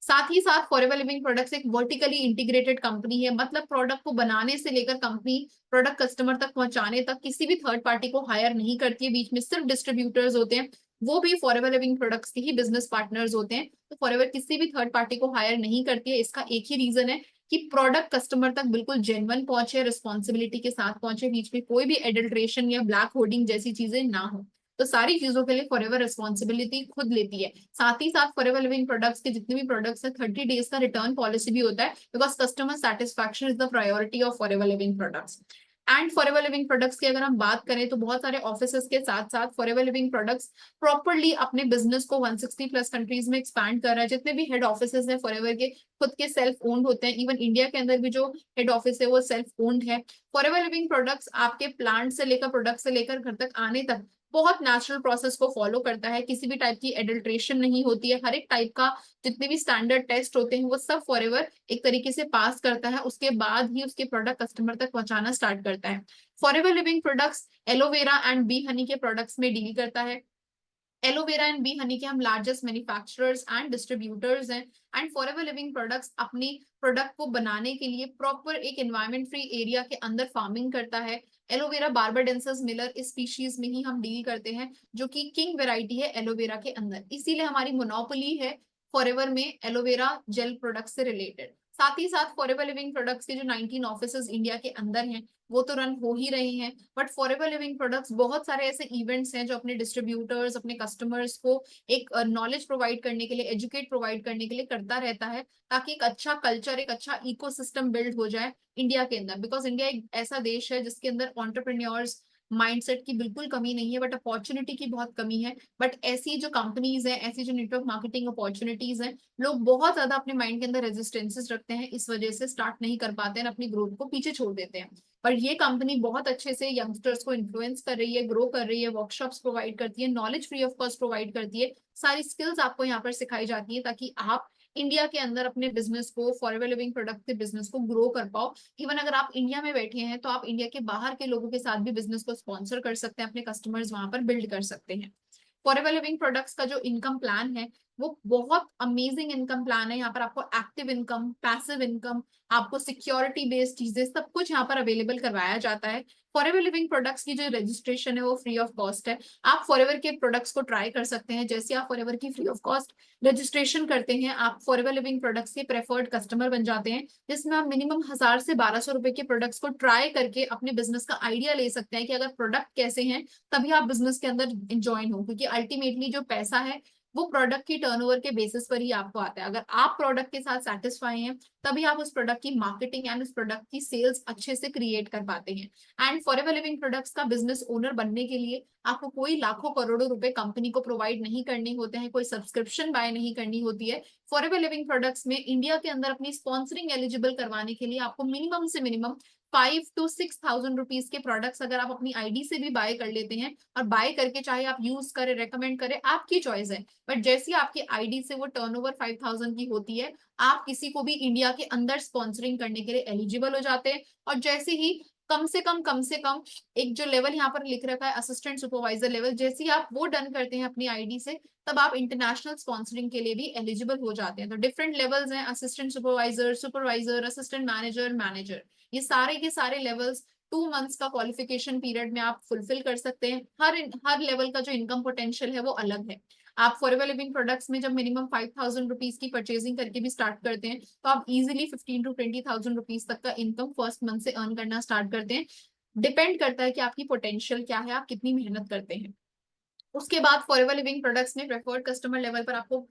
साथ ही साथ फॉरएवर लिविंग प्रोडक्ट्स एक वर्टिकली इंटीग्रेटेड कंपनी है, मतलब प्रोडक्ट को बनाने से लेकर कंपनी प्रोडक्ट कस्टमर तक पहुंचाने तक किसी भी थर्ड पार्टी को हायर नहीं करती है, बीच में सिर्फ डिस्ट्रीब्यूटर्स होते हैं, वो भी फॉरएवर लिविंग प्रोडक्ट्स के ही बिजनेस पार्टनर्स होते हैं। तो फॉरएवर किसी भी थर्ड पार्टी को हायर नहीं करती है, इसका एक ही रीजन है कि प्रोडक्ट कस्टमर तक बिल्कुल जेन्युइन पहुंचे, रिस्पॉन्सिबिलिटी के साथ पहुंचे, बीच में कोई भी एडल्ट्रेशन या ब्लैक होर्डिंग जैसी चीजें ना हो। तो सारी चीजों के लिए फॉरएवर रिस्पॉन्सिबिलिटी खुद लेती है। साथ ही साथ फॉरएवर लिविंग प्रोडक्ट्स के जितने भी प्रोडक्ट्स है, 30 डेज का रिटर्न पॉलिसी भी होता है, because customer satisfaction is the priority of forever living products. And forever living products की अगर हम बात करें तो बहुत सारे ऑफिसेस के साथ साथ फॉरएवर लिविंग प्रोडक्ट्स प्रॉपरली अपने बिजनेस को 160 प्लस कंट्रीज में एक्सपैंड कर रहा है। जितने भी हेड ऑफिसेस हैं फॉरएवर के, खुद के सेल्फ ओन्ड होते हैं। इवन इंडिया के अंदर भी जो हेड ऑफिस है वो सेल्फ ओन्ड है। फॉरएवर लिविंग प्रोडक्ट्स आपके प्लांट से लेकर, प्रोडक्ट से लेकर घर तक आने तक बहुत नेचुरल प्रोसेस को फॉलो करता है, किसी भी टाइप की एडल्ट्रेशन नहीं होती है। हर एक टाइप का जितने भी स्टैंडर्ड टेस्ट होते हैं वो सब फॉरएवर एक तरीके से पास करता है, उसके बाद ही उसके प्रोडक्ट कस्टमर तक पहुंचाना स्टार्ट करता है। Forever living products aloe vera and bee Honey के प्रोडक्ट्स में डील करता है। एलोवेरा एंड बी हनी के हम लार्जेस्ट मैन्युफैक्चरर्स एंड डिस्ट्रीब्यूटर्स हैं। एंड फॉरएवर लिविंग प्रोडक्ट्स अपनी प्रोडक्ट को बनाने के लिए प्रॉपर एक एनवायरमेंट फ्री एरिया के अंदर फार्मिंग करता है। एलोवेरा बार्बाडेंसिस मिलर इस स्पीशीज में ही हम डील करते हैं, जो कि किंग वेराइटी है एलोवेरा के अंदर, इसीलिए हमारी मोनोपोली है फॉरएवर में एलोवेरा जेल प्रोडक्ट से रिलेटेड। साथ ही साथ फॉरएवर लिविंग प्रोडक्ट्स के जो 19 ऑफिसेज इंडिया के अंदर हैं वो तो रन हो ही रहे हैं, बट फॉरएवर लिविंग प्रोडक्ट्स बहुत सारे ऐसे इवेंट्स हैं जो अपने डिस्ट्रीब्यूटर्स, अपने कस्टमर्स को एक नॉलेज प्रोवाइड करने के लिए, एजुकेट प्रोवाइड करने के लिए करता रहता है, ताकि एक अच्छा कल्चर, एक अच्छा इकोसिस्टम बिल्ड हो जाए इंडिया के अंदर। बिकॉज इंडिया एक ऐसा देश है जिसके अंदर ऑन्टरप्रेन्योर्स माइंडसेट की बिल्कुल कमी नहीं है, बट अपॉर्चुनिटी की बहुत कमी है। बट ऐसी जो कंपनीज हैं, ऐसी जो नेटवर्क मार्केटिंग अपॉर्चुनिटीज हैं, लोग बहुत ज्यादा अपने माइंड के अंदर रेजिस्टेंसेस रखते हैं, इस वजह से स्टार्ट नहीं कर पाते हैं, अपनी ग्रोथ को पीछे छोड़ देते हैं। पर ये कंपनी बहुत अच्छे से यंगस्टर्स को इन्फ्लुएंस कर रही है, ग्रो कर रही है, वर्कशॉप्स प्रोवाइड करती है, knowledge free of cost provide करती है, सारी स्किल्स आपको यहाँ पर सिखाई जाती है, ताकि आप इंडिया के अंदर अपने बिजनेस को, फॉरएवर लिविंग प्रोडक्ट के बिजनेस को ग्रो कर पाओ। इवन अगर आप इंडिया में बैठे हैं तो आप इंडिया के बाहर के लोगों के साथ भी बिजनेस को स्पॉन्सर कर सकते हैं, अपने कस्टमर्स वहां पर बिल्ड कर सकते हैं। फॉरएवर लिविंग प्रोडक्ट्स का जो इनकम प्लान है वो बहुत अमेजिंग इनकम प्लान है। यहाँ पर आपको एक्टिव इनकम, पैसिव इनकम, आपको सिक्योरिटी बेस्ड चीजें सब कुछ यहाँ पर अवेलेबल करवाया जाता है। फॉरएवर लिविंग प्रोडक्ट्स की जो रजिस्ट्रेशन है वो फ्री ऑफ कॉस्ट है। आप फॉरएवर के प्रोडक्ट्स को ट्राई कर सकते हैं। जैसे आप फॉरएवर की फ्री ऑफ कॉस्ट रजिस्ट्रेशन करते हैं, आप फॉरएवर लिविंग प्रोडक्ट्स के प्रेफर्ड कस्टमर बन जाते हैं, जिसमें आप मिनिमम 1000 से 1200 रुपए के प्रोडक्ट्स को ट्राई करके अपने बिजनेस का आइडिया ले सकते हैं कि अगर प्रोडक्ट कैसे हैं तभी आप बिजनेस के अंदर ज्वाइन हो। क्योंकि अल्टीमेटली जो पैसा है वो प्रोडक्ट की टर्नओवर के बेसिस पर ही आपको आता है। अगर आप प्रोडक्ट के साथ सेटिस्फाई हैं तभी आप उस प्रोडक्ट की मार्केटिंग एंड उस प्रोडक्ट की सेल्स अच्छे से क्रिएट कर पाते हैं। एंड फॉरएवर लिविंग प्रोडक्ट्स का बिजनेस ओनर बनने के लिए आपको कोई लाखों करोड़ों रुपए कंपनी को प्रोवाइड नहीं करने होते हैं, कोई सब्सक्रिप्शन बाय नहीं करनी होती है। फॉरएवर लिविंग प्रोडक्ट्स में इंडिया के अंदर अपनी स्पॉन्सरिंग एलिजिबल करवाने के लिए आपको मिनिमम से मिनिमम 5 to 6,000 रुपीज के प्रोडक्ट्स अगर आप अपनी आईडी से भी बाय कर लेते हैं, और बाय करके चाहे आप यूज करें, रेकमेंड करें, आपकी चॉइस है, बट जैसी आपकी आईडी से वो टर्नओवर 5,000 की होती है, आप किसी को भी इंडिया के अंदर स्पॉन्सरिंग करने के लिए एलिजिबल हो जाते हैं। और जैसे ही कम से कम एक जो लेवल यहाँ पर लिख रखा है असिस्टेंट सुपरवाइजर लेवल, जैसे ही आप वो डन करते हैं अपनी आईडी से, तब आप इंटरनेशनल स्पॉन्सरिंग के लिए भी एलिजिबल हो जाते हैं। तो डिफरेंट लेवल्स हैं, assistant supervisor, supervisor, assistant manager, manager, ये सारे के सारे लेवल्स 2 मंथ्स का क्वालिफिकेशन पीरियड में आप फुलफिल कर सकते हैं। हर लेवल का जो इनकम पोटेंशियल है वो अलग है। आप फॉरएवर लिविंग प्रोडक्ट्स में जब मिनिमम 5,000 रुपीज की परचेजिंग करके भी स्टार्ट करते हैं तो आप इजीली 15 to 20,000 रुपीज तक का इनकम फर्स्ट मंथ से अर्न करना स्टार्ट करते हैं। डिपेंड करता है कि आपकी पोटेंशियल क्या है, आप कितनी मेहनत करते हैं। उसके बाद फॉरएवर लिविंग प्रोडक्ट्स में प्रेफर्ड कस्टमर लेवल पर आपको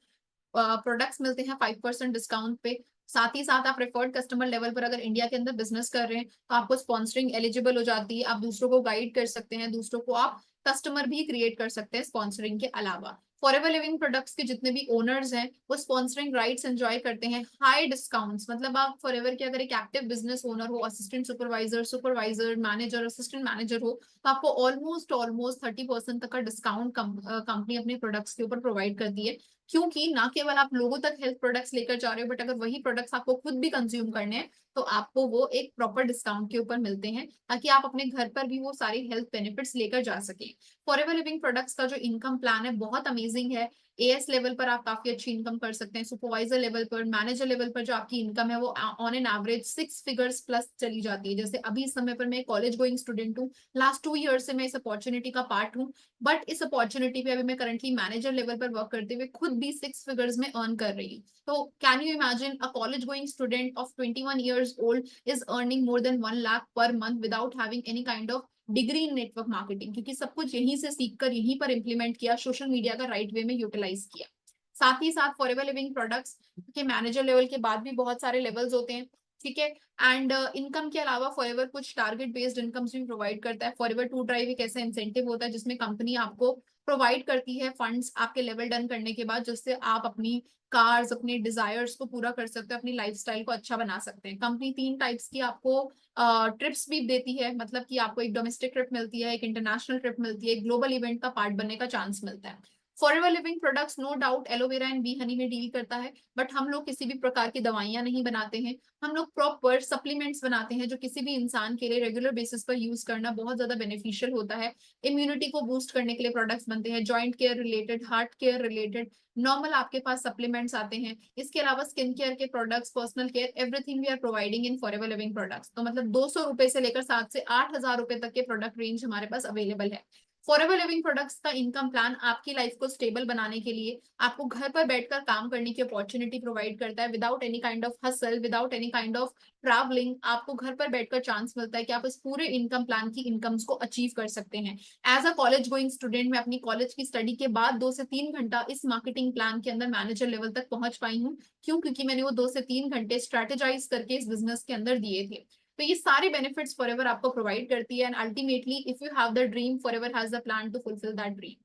प्रोडक्ट्स मिलते हैं 5% डिस्काउंट पे। साथ ही साथ आप प्रेफर्ड कस्टमर लेवल पर अगर इंडिया के अंदर बिजनेस कर रहे हैं तो आपको स्पॉन्सरिंग एलिजिबल हो जाती है, आप दूसरों को गाइड कर सकते हैं, दूसरों को आप कस्टमर भी क्रिएट कर सकते हैं स्पॉन्सरिंग के अलावा। फॉरएवर लिविंग प्रोडक्ट्स के जितने भी ओनर्स हैं वो स्पॉन्सरिंग राइट्स एंजॉय करते हैं, हाई डिस्काउंट्स। मतलब आप फॉरएवर के अगर एक एक्टिव बिजनेस ओनर हो, assistant supervisor, supervisor, manager, assistant manager हो, तो आपको ऑलमोस्ट 30% तक का डिस्काउंट कंपनी अपने प्रोडक्ट्स के ऊपर प्रोवाइड करती है। क्योंकि ना केवल आप लोगों तक हेल्थ प्रोडक्ट्स लेकर जा रहे हो, बट अगर वही प्रोडक्ट्स आपको खुद भी कंज्यूम करने हैं तो आपको वो एक प्रॉपर डिस्काउंट के ऊपर मिलते हैं, ताकि आप अपने घर पर भी वो सारी हेल्थ बेनिफिट्स लेकर जा सके। फॉरएवर लिविंग प्रोडक्ट्स का जो इनकम प्लान है बहुत अमेजिंग है। एएस लेवल पर आप काफी अच्छी इनकम कर सकते हैं, सुपरवाइजर लेवल पर, मैनेजर लेवल पर जो आपकी इनकम है वो on an average 6 figures plus चली जाती है। जैसे अभी इस समय पर मैं कॉलेज गोइंग स्टूडेंट हूँ, लास्ट 2 ईयर से मैं इस अपॉर्चुनिटी का पार्ट हूँ, बट इस अपॉर्चुनिटी पे अभी मैं करंटली मैनेजर लेवल पर वर्क करते हुए खुद भी 6 फिगर्स में अर्न कर रही हूँ। तो can you imagine a college going student of 21 years old is earning more than 1 lakh per month without having any kind of degree in network marketing, क्योंकि सब कुछ यहीं से सीखकर यहीं पर इंप्लीमेंट किया, सोशल मीडिया का राइट वे में यूटिलाइज किया। साथ ही साथ फॉरएवर लिविंग प्रोडक्ट्स के मैनेजर लेवल के बाद भी बहुत सारे लेवल्स होते हैं, ठीक है। एंड इनकम के अलावा फॉरएवर कुछ टारगेट बेस्ड इनकम्स भी प्रोवाइड करता है। फॉरएवर टू ड्राइव एक ऐसा इंसेंटिव होता है जिसमें कंपनी आपको प्रोवाइड करती है फंड्स आपके लेवल डन करने के बाद, जिससे आप अपनी कार्स, अपने डिजायर्स को पूरा कर सकते हो, अपनी लाइफस्टाइल को अच्छा बना सकते हैं। कंपनी 3 टाइप्स की आपको ट्रिप्स भी देती है, मतलब कि आपको एक डोमेस्टिक ट्रिप मिलती है, एक इंटरनेशनल ट्रिप मिलती है, एक ग्लोबल इवेंट का पार्ट बनने का चांस मिलता है। Forever living products no doubt aloe vera and bee honey में डील करता है, बट हम लोग किसी भी प्रकार की दवाइयां नहीं बनाते हैं। हम लोग प्रॉपर सप्लीमेंट्स बनाते हैं जो किसी भी इंसान के लिए रेगुलर बेसिस पर यूज करना बहुत ज्यादा बेनिफिशियल होता है। इम्यूनिटी को बूस्ट करने के लिए प्रोडक्ट्स बनते हैं, joint care related, heart care related, normal आपके पास सप्लीमेंट्स आते हैं। इसके अलावा स्किन केयर के products, personal care, everything we are providing in Forever living products. तो मतलब 200 रुपए से लेकर 7 से 8 हजार रुपए तक के प्रोडक्ट रेंज हमारे पास अवेलेबल है। फॉरएवर लिविंग प्रोडक्ट्स का इनकम प्लान आपकी लाइफ को स्टेबल बनाने के लिए, आपको घर पर बैठकर काम करने की अपॉर्चुनिटी प्रोवाइड करता है, without any kind of hustle, without any kind of travelling. आपको घर पर बैठकर चांस मिलता है कि आप इस पूरे इनकम प्लान की इनकम्स को अचीव कर सकते हैं। As a college going student मैं अपनी कॉलेज की स्टडी के बाद 2 से 3 घंटा इस मार्केटिंग प्लान के अंदर मैनेजर लेवल तक पहुंच पाई हूँ। क्यों? क्योंकि मैंने वो 2 से 3 घंटे स्ट्रेटेजाइज करके इस बिजनेस के अंदर दिए थे। तो ये सारे बेनिफिट्स फॉरएवर आपको प्रोवाइड करती है, and ultimately if you have the dream, Forever has the plan to fulfil that dream.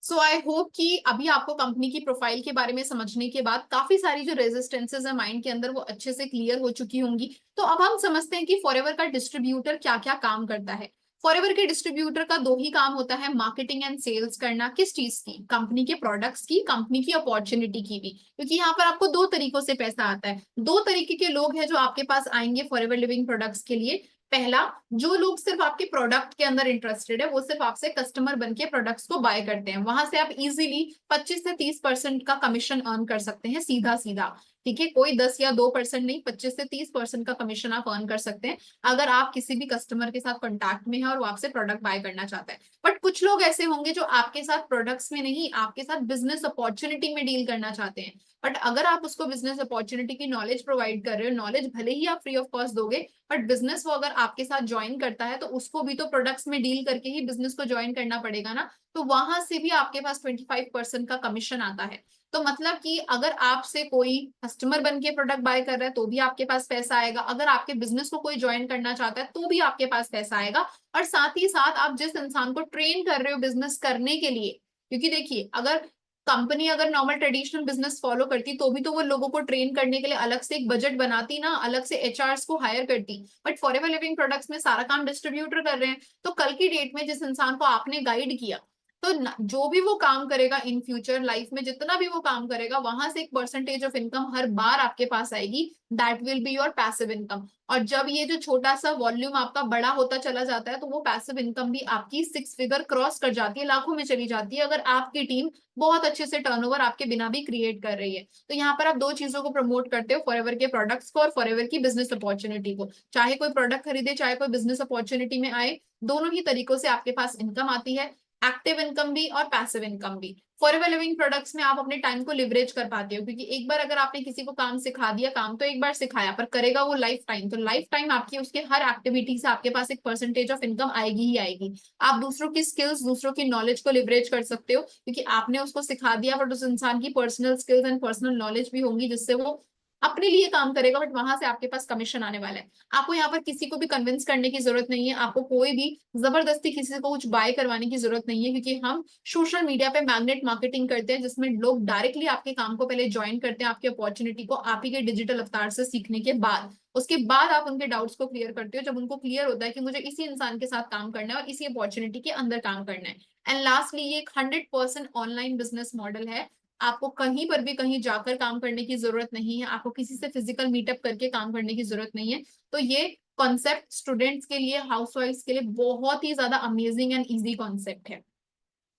So I hope कि अभी आपको कंपनी की प्रोफाइल के बारे में समझने के बाद काफी सारी जो रेजिस्टेंसेस है माइंड के अंदर वो अच्छे से क्लियर हो चुकी होंगी। तो अब हम समझते हैं कि फॉरएवर का डिस्ट्रीब्यूटर क्या क्या काम करता है। फॉरएवर के डिस्ट्रीब्यूटर का दो ही काम होता है, मार्केटिंग एंड सेल्स करना। किस चीज की? कंपनी के प्रोडक्ट्स की, कंपनी की अपॉर्चुनिटी की भी, क्योंकि यहाँ पर आपको दो तरीकों से पैसा आता है। दो तरीके के लोग हैं जो आपके पास आएंगे फॉरएवर लिविंग प्रोडक्ट्स के लिए। पहला, जो लोग सिर्फ आपके प्रोडक्ट के अंदर इंटरेस्टेड है, वो सिर्फ आपसे कस्टमर बन के प्रोडक्ट्स को बाय करते हैं। वहां से आप इजीली 25 से 30% का कमीशन अर्न कर सकते हैं, सीधा सीधा। ठीक है, कोई 10 या 2% नहीं, 25 से 30% का कमीशन आप अर्न कर सकते हैं अगर आप किसी भी कस्टमर के साथ कॉन्टैक्ट में है और वो आपसे प्रोडक्ट बाय करना चाहता है। बट कुछ लोग ऐसे होंगे जो आपके साथ प्रोडक्ट्स में नहीं, आपके साथ बिजनेस अपॉर्चुनिटी में डील करना चाहते हैं। बट अगर आप उसको बिजनेस अपॉर्चुनिटी की नॉलेज प्रोवाइड कर रहे हो, नॉलेज भले ही आप फ्री ऑफ कॉस्ट दोगे, बट बिजनेस वो अगर आपके साथ ज्वाइन करता है तो उसको भी तो प्रोडक्ट्स में डील करके ही बिजनेस को ज्वाइन करना पड़ेगा ना। तो वहां से भी आपके पास 25% का कमीशन आता है। तो मतलब कि अगर आपसे कोई कस्टमर बन के प्रोडक्ट बाय कर रहा है तो भी आपके पास पैसा आएगा, अगर आपके बिजनेस को कोई ज्वाइन करना चाहता है तो भी आपके पास पैसा आएगा। और साथ ही साथ आप जिस इंसान को ट्रेन कर रहे हो बिजनेस करने के लिए, क्योंकि देखिए अगर कंपनी अगर नॉर्मल ट्रेडिशनल बिजनेस फॉलो करती तो भी तो वो लोगों को ट्रेन करने के लिए अलग से एक बजट बनाती ना, अलग से एचआरस को हायर करती। बट फॉरएवर लिविंग प्रोडक्ट्स में सारा काम डिस्ट्रीब्यूटर कर रहे हैं। तो कल की डेट में जिस इंसान को आपने गाइड किया, तो जो भी वो काम करेगा इन फ्यूचर लाइफ में, जितना भी वो काम करेगा, वहां से एक परसेंटेज ऑफ इनकम हर बार आपके पास आएगी। That will be your passive income. और जब ये जो छोटा सा वॉल्यूम आपका बड़ा होता चला जाता है तो वो पैसिव इनकम भी आपकी 6 फिगर क्रॉस कर जाती है, लाखों में चली जाती है, अगर आपकी टीम बहुत अच्छे से टर्नओवर आपके बिना भी क्रिएट कर रही है। तो यहाँ पर आप दो चीजों को प्रमोट करते हो, फॉरएवर के प्रोडक्ट्स को और फॉरएवर की बिजनेस अपॉर्चुनिटी को। चाहे कोई प्रोडक्ट खरीदे, चाहे कोई बिजनेस अपॉर्चुनिटी में आए, दोनों ही तरीकों से आपके पास इनकम आती है, एक्टिव इनकम भी और पैसिव इनकम भी। फॉरएवर लिविंग प्रोडक्ट्स में आप अपने टाइम को लिवरेज कर पाते हो, क्योंकि एक बार अगर आपने किसी को काम सिखा दिया, काम तो एक बार सिखाया पर करेगा वो लाइफ टाइम, तो लाइफ टाइम आपकी उसके हर एक्टिविटी से आपके पास एक परसेंटेज ऑफ इनकम आएगी ही आएगी। आप दूसरों की स्किल्स, दूसरों की नॉलेज को लिवरेज कर सकते हो, क्योंकि आपने उसको सिखा दिया, बट उस इंसान की personal skills and personal knowledge भी होंगी जिससे वो अपने लिए काम करेगा, बट वहां से आपके पास कमीशन आने वाला है। आपको यहाँ पर किसी को भी कन्विंस करने की जरूरत नहीं है, आपको कोई भी जबरदस्ती किसी को कुछ बाय करवाने की जरूरत नहीं है, क्योंकि हम सोशल मीडिया पे मैग्नेट मार्केटिंग करते हैं, जिसमें लोग डायरेक्टली आपके काम को पहले ज्वाइन करते हैं, आपकी अपॉर्चुनिटी को आप ही के डिजिटल अवतार से सीखने के बाद। उसके बाद आप उनके डाउट्स को क्लियर करते हो, जब उनको क्लियर होता है कि मुझे इसी इंसान के साथ काम करना है और इसी अपॉर्चुनिटी के अंदर काम करना है। एंड लास्टली, ये एक 100% ऑनलाइन बिजनेस मॉडल है। आपको कहीं पर भी कहीं जाकर काम करने की जरूरत नहीं है, आपको किसी से फिजिकल मीटअप करके काम करने की जरूरत नहीं है। तो ये कॉन्सेप्ट स्टूडेंट्स के लिए, हाउसवाइफ्स के लिए बहुत ही ज्यादा अमेजिंग एंड इजी कॉन्सेप्ट है।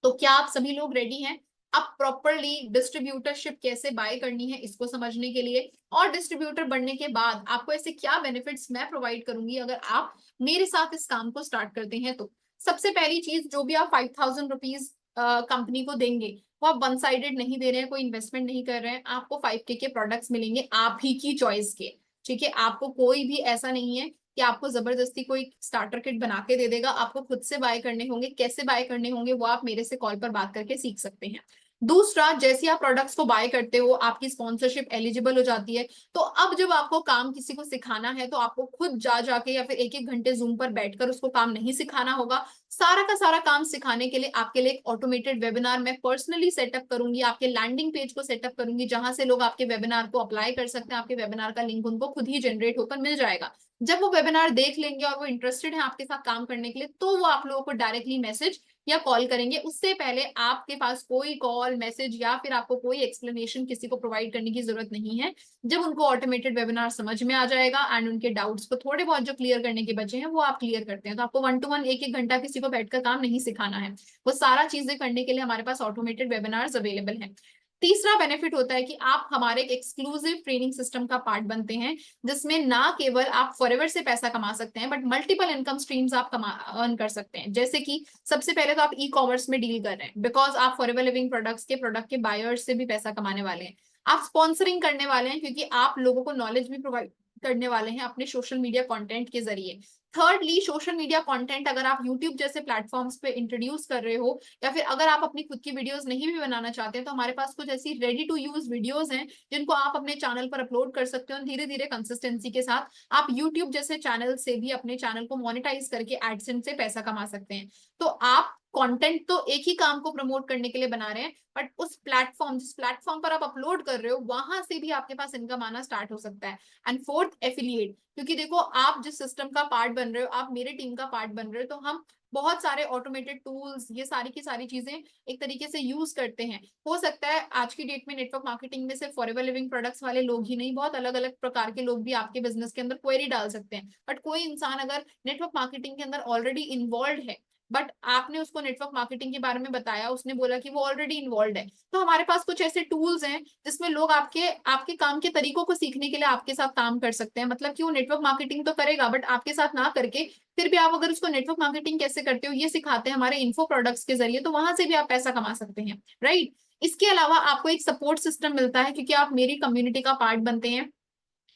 तो क्या आप सभी लोग रेडी हैं अब प्रॉपरली डिस्ट्रीब्यूटरशिप कैसे बाय करनी है इसको समझने के लिए? और डिस्ट्रीब्यूटर बनने के बाद आपको ऐसे क्या बेनिफिट्स मैं प्रोवाइड करूंगी अगर आप मेरे साथ इस काम को स्टार्ट करते हैं? तो सबसे पहली चीज, जो भी आप 5,000 रुपीज कंपनी को देंगे, वो आप वन साइडेड नहीं दे रहे हैं, कोई इन्वेस्टमेंट नहीं कर रहे हैं। आपको 5K के प्रोडक्ट्स मिलेंगे आप ही की चॉइस के। ठीक है, आपको कोई भी ऐसा नहीं है कि आपको जबरदस्ती कोई स्टार्टर किट बना के दे देगा, आपको खुद से बाय करने होंगे। कैसे बाय करने होंगे वो आप मेरे से कॉल पर बात करके सीख सकते हैं। दूसरा, जैसे आप प्रोडक्ट्स को बाय करते हो आपकी स्पॉन्सरशिप एलिजिबल हो जाती है। तो अब जब आपको काम किसी को सिखाना है तो आपको खुद जा जाके या फिर एक एक घंटे जूम पर बैठकर उसको काम नहीं सिखाना होगा। सारा का सारा काम सिखाने के लिए आपके लिए एक ऑटोमेटेड वेबिनार मैं पर्सनली सेटअप करूंगी, आपके लैंडिंग पेज को सेटअप करूंगी, जहां से लोग आपके वेबिनार को अप्लाई कर सकते हैं। आपके वेबिनार का लिंक उनको खुद ही जनरेट होकर मिल जाएगा। जब वो वेबिनार देख लेंगे और वो इंटरेस्टेड है आपके साथ काम करने के लिए, तो वो आप लोगों को डायरेक्टली मैसेज या कॉल करेंगे। उससे पहले आपके पास कोई कॉल मैसेज या फिर आपको कोई एक्सप्लेनेशन किसी को प्रोवाइड करने की जरूरत नहीं है। जब उनको ऑटोमेटेड वेबिनार समझ में आ जाएगा एंड उनके डाउट्स को थोड़े बहुत जो क्लियर करने के बचे हैं वो आप क्लियर करते हैं, तो आपको 1 to 1 एक एक घंटा किसी को बैठकर काम नहीं सिखाना है। वो सारा चीजें करने के लिए हमारे पास ऑटोमेटेड वेबिनार्स अवेलेबल हैं। तीसरा बेनिफिट होता है कि आप हमारे एक एक्सक्लूसिव ट्रेनिंग सिस्टम का पार्ट बनते हैं, जिसमें ना केवल आप फॉरएवर से पैसा कमा सकते हैं, बट मल्टीपल इनकम स्ट्रीम्स आप अर्न कर सकते हैं। जैसे कि सबसे पहले तो आप ई कॉमर्स में डील कर रहे हैं, बिकॉज आप फॉरएवर लिविंग प्रोडक्ट्स के प्रोडक्ट के बायर्स से भी पैसा कमाने वाले हैं। आप स्पॉन्सरिंग करने वाले हैं, क्योंकि आप लोगों को नॉलेज भी प्रोवाइड करने वाले हैं अपने सोशल मीडिया कंटेंट के जरिए। थर्डली, सोशल मीडिया कंटेंट अगर आप यूट्यूब जैसे प्लेटफॉर्म्स पे इंट्रोड्यूस कर रहे हो, या फिर अगर आप अपनी खुद की वीडियोस नहीं भी बनाना चाहते हैं, तो हमारे पास कुछ ऐसी रेडी टू यूज वीडियोस हैं जिनको आप अपने चैनल पर अपलोड कर सकते हो। धीरे धीरे कंसिस्टेंसी के साथ आप यूट्यूब जैसे चैनल से भी अपने चैनल को मोनेटाइज करके एडसेंस से पैसा कमा सकते हैं। तो आप कंटेंट तो एक ही काम को प्रमोट करने के लिए बना रहे हैं, बट उस प्लेटफॉर्म, जिस प्लेटफॉर्म पर आप अपलोड कर रहे हो, वहां से भी आपके पास इनकम आना स्टार्ट हो सकता है। And fourth, affiliate. क्योंकि देखो, आप जिस सिस्टम का पार्ट बन रहे हो, आप मेरे टीम का पार्ट बन रहे हो, तो हम बहुत सारे ऑटोमेटेड टूल्स, ये सारी की सारी चीजें एक तरीके से यूज करते हैं। हो सकता है आज की डेट में नेटवर्क मार्केटिंग में सिर्फ फॉरएवर लिविंग प्रोडक्ट्स वाले लोग ही नहीं, बहुत अलग अलग प्रकार के लोग भी आपके बिजनेस के अंदर क्वेरी डाल सकते हैं। बट कोई इंसान अगर नेटवर्क मार्केटिंग के अंदर ऑलरेडी इन्वॉल्व है, बट आपने उसको नेटवर्क मार्केटिंग के बारे में बताया, उसने बोला कि वो ऑलरेडी इन्वॉल्व है, तो हमारे पास कुछ ऐसे टूल्स हैं जिसमें लोग आपके आपके काम के तरीकों को सीखने के लिए आपके साथ काम कर सकते हैं। मतलब कि वो नेटवर्क मार्केटिंग तो करेगा, बट आपके साथ ना करके फिर भी आप अगर उसको नेटवर्क मार्केटिंग कैसे करते हो ये सिखाते हैं हमारे इन्फो प्रोडक्ट्स के जरिए, तो वहां से भी आप पैसा कमा सकते हैं, राइट। इसके अलावा आपको एक सपोर्ट सिस्टम मिलता है, क्योंकि आप मेरी कम्युनिटी का पार्ट बनते हैं।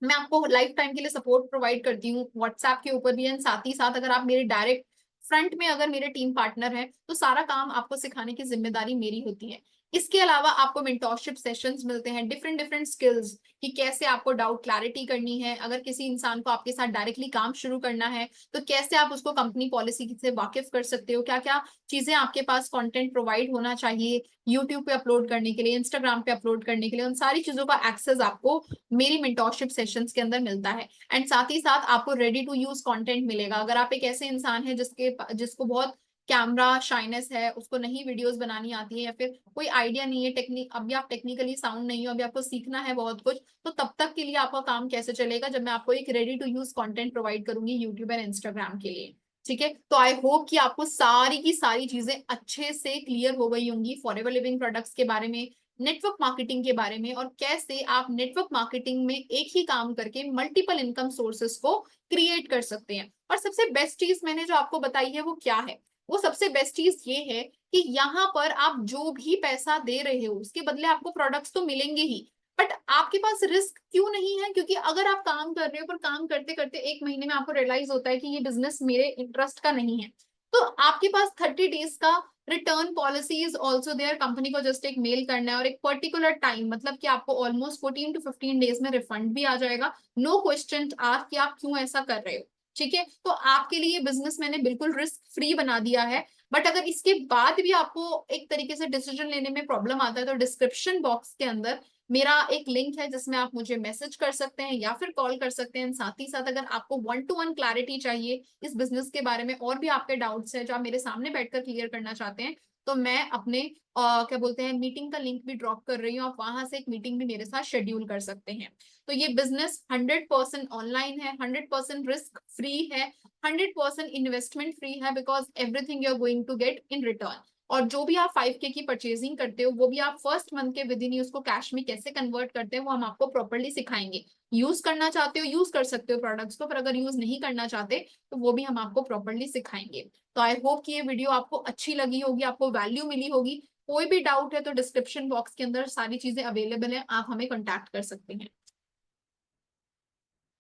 मैं आपको लाइफ टाइम के लिए सपोर्ट प्रोवाइड करती हूँ व्हाट्सएप के ऊपर भी, एंड साथ ही साथ अगर आप मेरे डायरेक्ट फ्रंट में अगर मेरे टीम पार्टनर हैं, तो सारा काम आपको सिखाने की जिम्मेदारी मेरी होती है। इसके अलावा आपको मेंटोरशिप सेशंस मिलते हैं, डिफरेंट डिफरेंट स्किल्स, कि कैसे आपको डाउट क्लैरिटी करनी है। अगर किसी इंसान को आपके साथ डायरेक्टली काम शुरू करना है, तो कैसे आप उसको कंपनी पॉलिसी से वाकिफ कर सकते हो, क्या क्या चीजें आपके पास कंटेंट प्रोवाइड होना चाहिए यूट्यूब पे अपलोड करने के लिए, इंस्टाग्राम पे अपलोड करने के लिए, उन सारी चीजों का एक्सेस आपको मेरी मेंटोरशिप सेशंस के अंदर मिलता है। एंड साथ ही साथ आपको रेडी टू यूज कंटेंट मिलेगा। अगर आप एक ऐसे इंसान है जिसको बहुत कैमरा शाइनेस है, उसको नहीं वीडियोस बनानी आती है, या फिर कोई आइडिया नहीं है, टेक्निक अभी आप टेक्निकली साउंड नहीं हो, अभी आपको सीखना है बहुत कुछ, तो तब तक के लिए आपका काम कैसे चलेगा, जब मैं आपको एक ready to use content provide करूंगी यूट्यूब एंड इंस्टाग्राम के लिए। ठीक है, तो आई होप कि आपको सारी की सारी चीजें अच्छे से क्लियर हो गई होंगी फॉरएवर लिविंग प्रोडक्ट्स के बारे में, नेटवर्क मार्केटिंग के बारे में, और कैसे आप नेटवर्क मार्केटिंग में एक ही काम करके मल्टीपल इनकम सोर्सेस को क्रिएट कर सकते हैं। और सबसे बेस्ट चीज मैंने जो आपको बताई है वो क्या है, वो सबसे बेस्ट चीज ये है कि यहाँ पर आप जो भी पैसा दे रहे हो उसके बदले आपको प्रोडक्ट्स तो मिलेंगे ही, बट आपके पास रिस्क क्यों नहीं है, क्योंकि अगर आप काम कर रहे हो पर काम करते करते 1 महीने में आपको रियलाइज होता है कि ये बिजनेस मेरे इंटरेस्ट का नहीं है, तो आपके पास 30 डेज का return policy is also there. Company को जस्ट एक मेल करना है और एक पर्टिकुलर टाइम, मतलब कि आपको ऑलमोस्ट 14 to 15 डेज में रिफंड भी आ जाएगा। नो क्वेश्चन आस्क कि आप क्यों ऐसा कर रहे हो। ठीक है, तो आपके लिए बिजनेस मैंने बिल्कुल रिस्क फ्री बना दिया है। बट अगर इसके बाद भी आपको एक तरीके से डिसीजन लेने में प्रॉब्लम आता है, तो डिस्क्रिप्शन बॉक्स के अंदर मेरा एक लिंक है जिसमें आप मुझे मैसेज कर सकते हैं या फिर कॉल कर सकते हैं। साथ ही साथ अगर आपको 1 to 1 क्लैरिटी चाहिए इस बिजनेस के बारे में, और भी आपके डाउट्स है जो आप मेरे सामने बैठकर क्लियर करना चाहते हैं, तो मैं अपने क्या बोलते हैं मीटिंग का लिंक भी ड्रॉप कर रही हूँ, आप वहां से एक मीटिंग भी मेरे साथ शेड्यूल कर सकते हैं। तो ये बिजनेस 100% ऑनलाइन है, 100% रिस्क फ्री है, 100% इन्वेस्टमेंट फ्री है, because everything you are going to get in return. और जो भी आप 5K की परचेजिंग करते हो, वो भी आप फर्स्ट मंथ के विद इन ही उसको कैश में कैसे कन्वर्ट करते हैं वो हम आपको प्रॉपरली सिखाएंगे। यूज करना चाहते हो यूज कर सकते हो प्रोडक्ट्स को, पर अगर यूज नहीं करना चाहते तो वो भी हम आपको प्रॉपरली सिखाएंगे। तो आई होप कि ये वीडियो आपको अच्छी लगी होगी, आपको वैल्यू मिली होगी। कोई भी डाउट है तो डिस्क्रिप्शन बॉक्स के अंदर सारी चीजें अवेलेबल है, आप हमें कॉन्टैक्ट कर सकते हैं।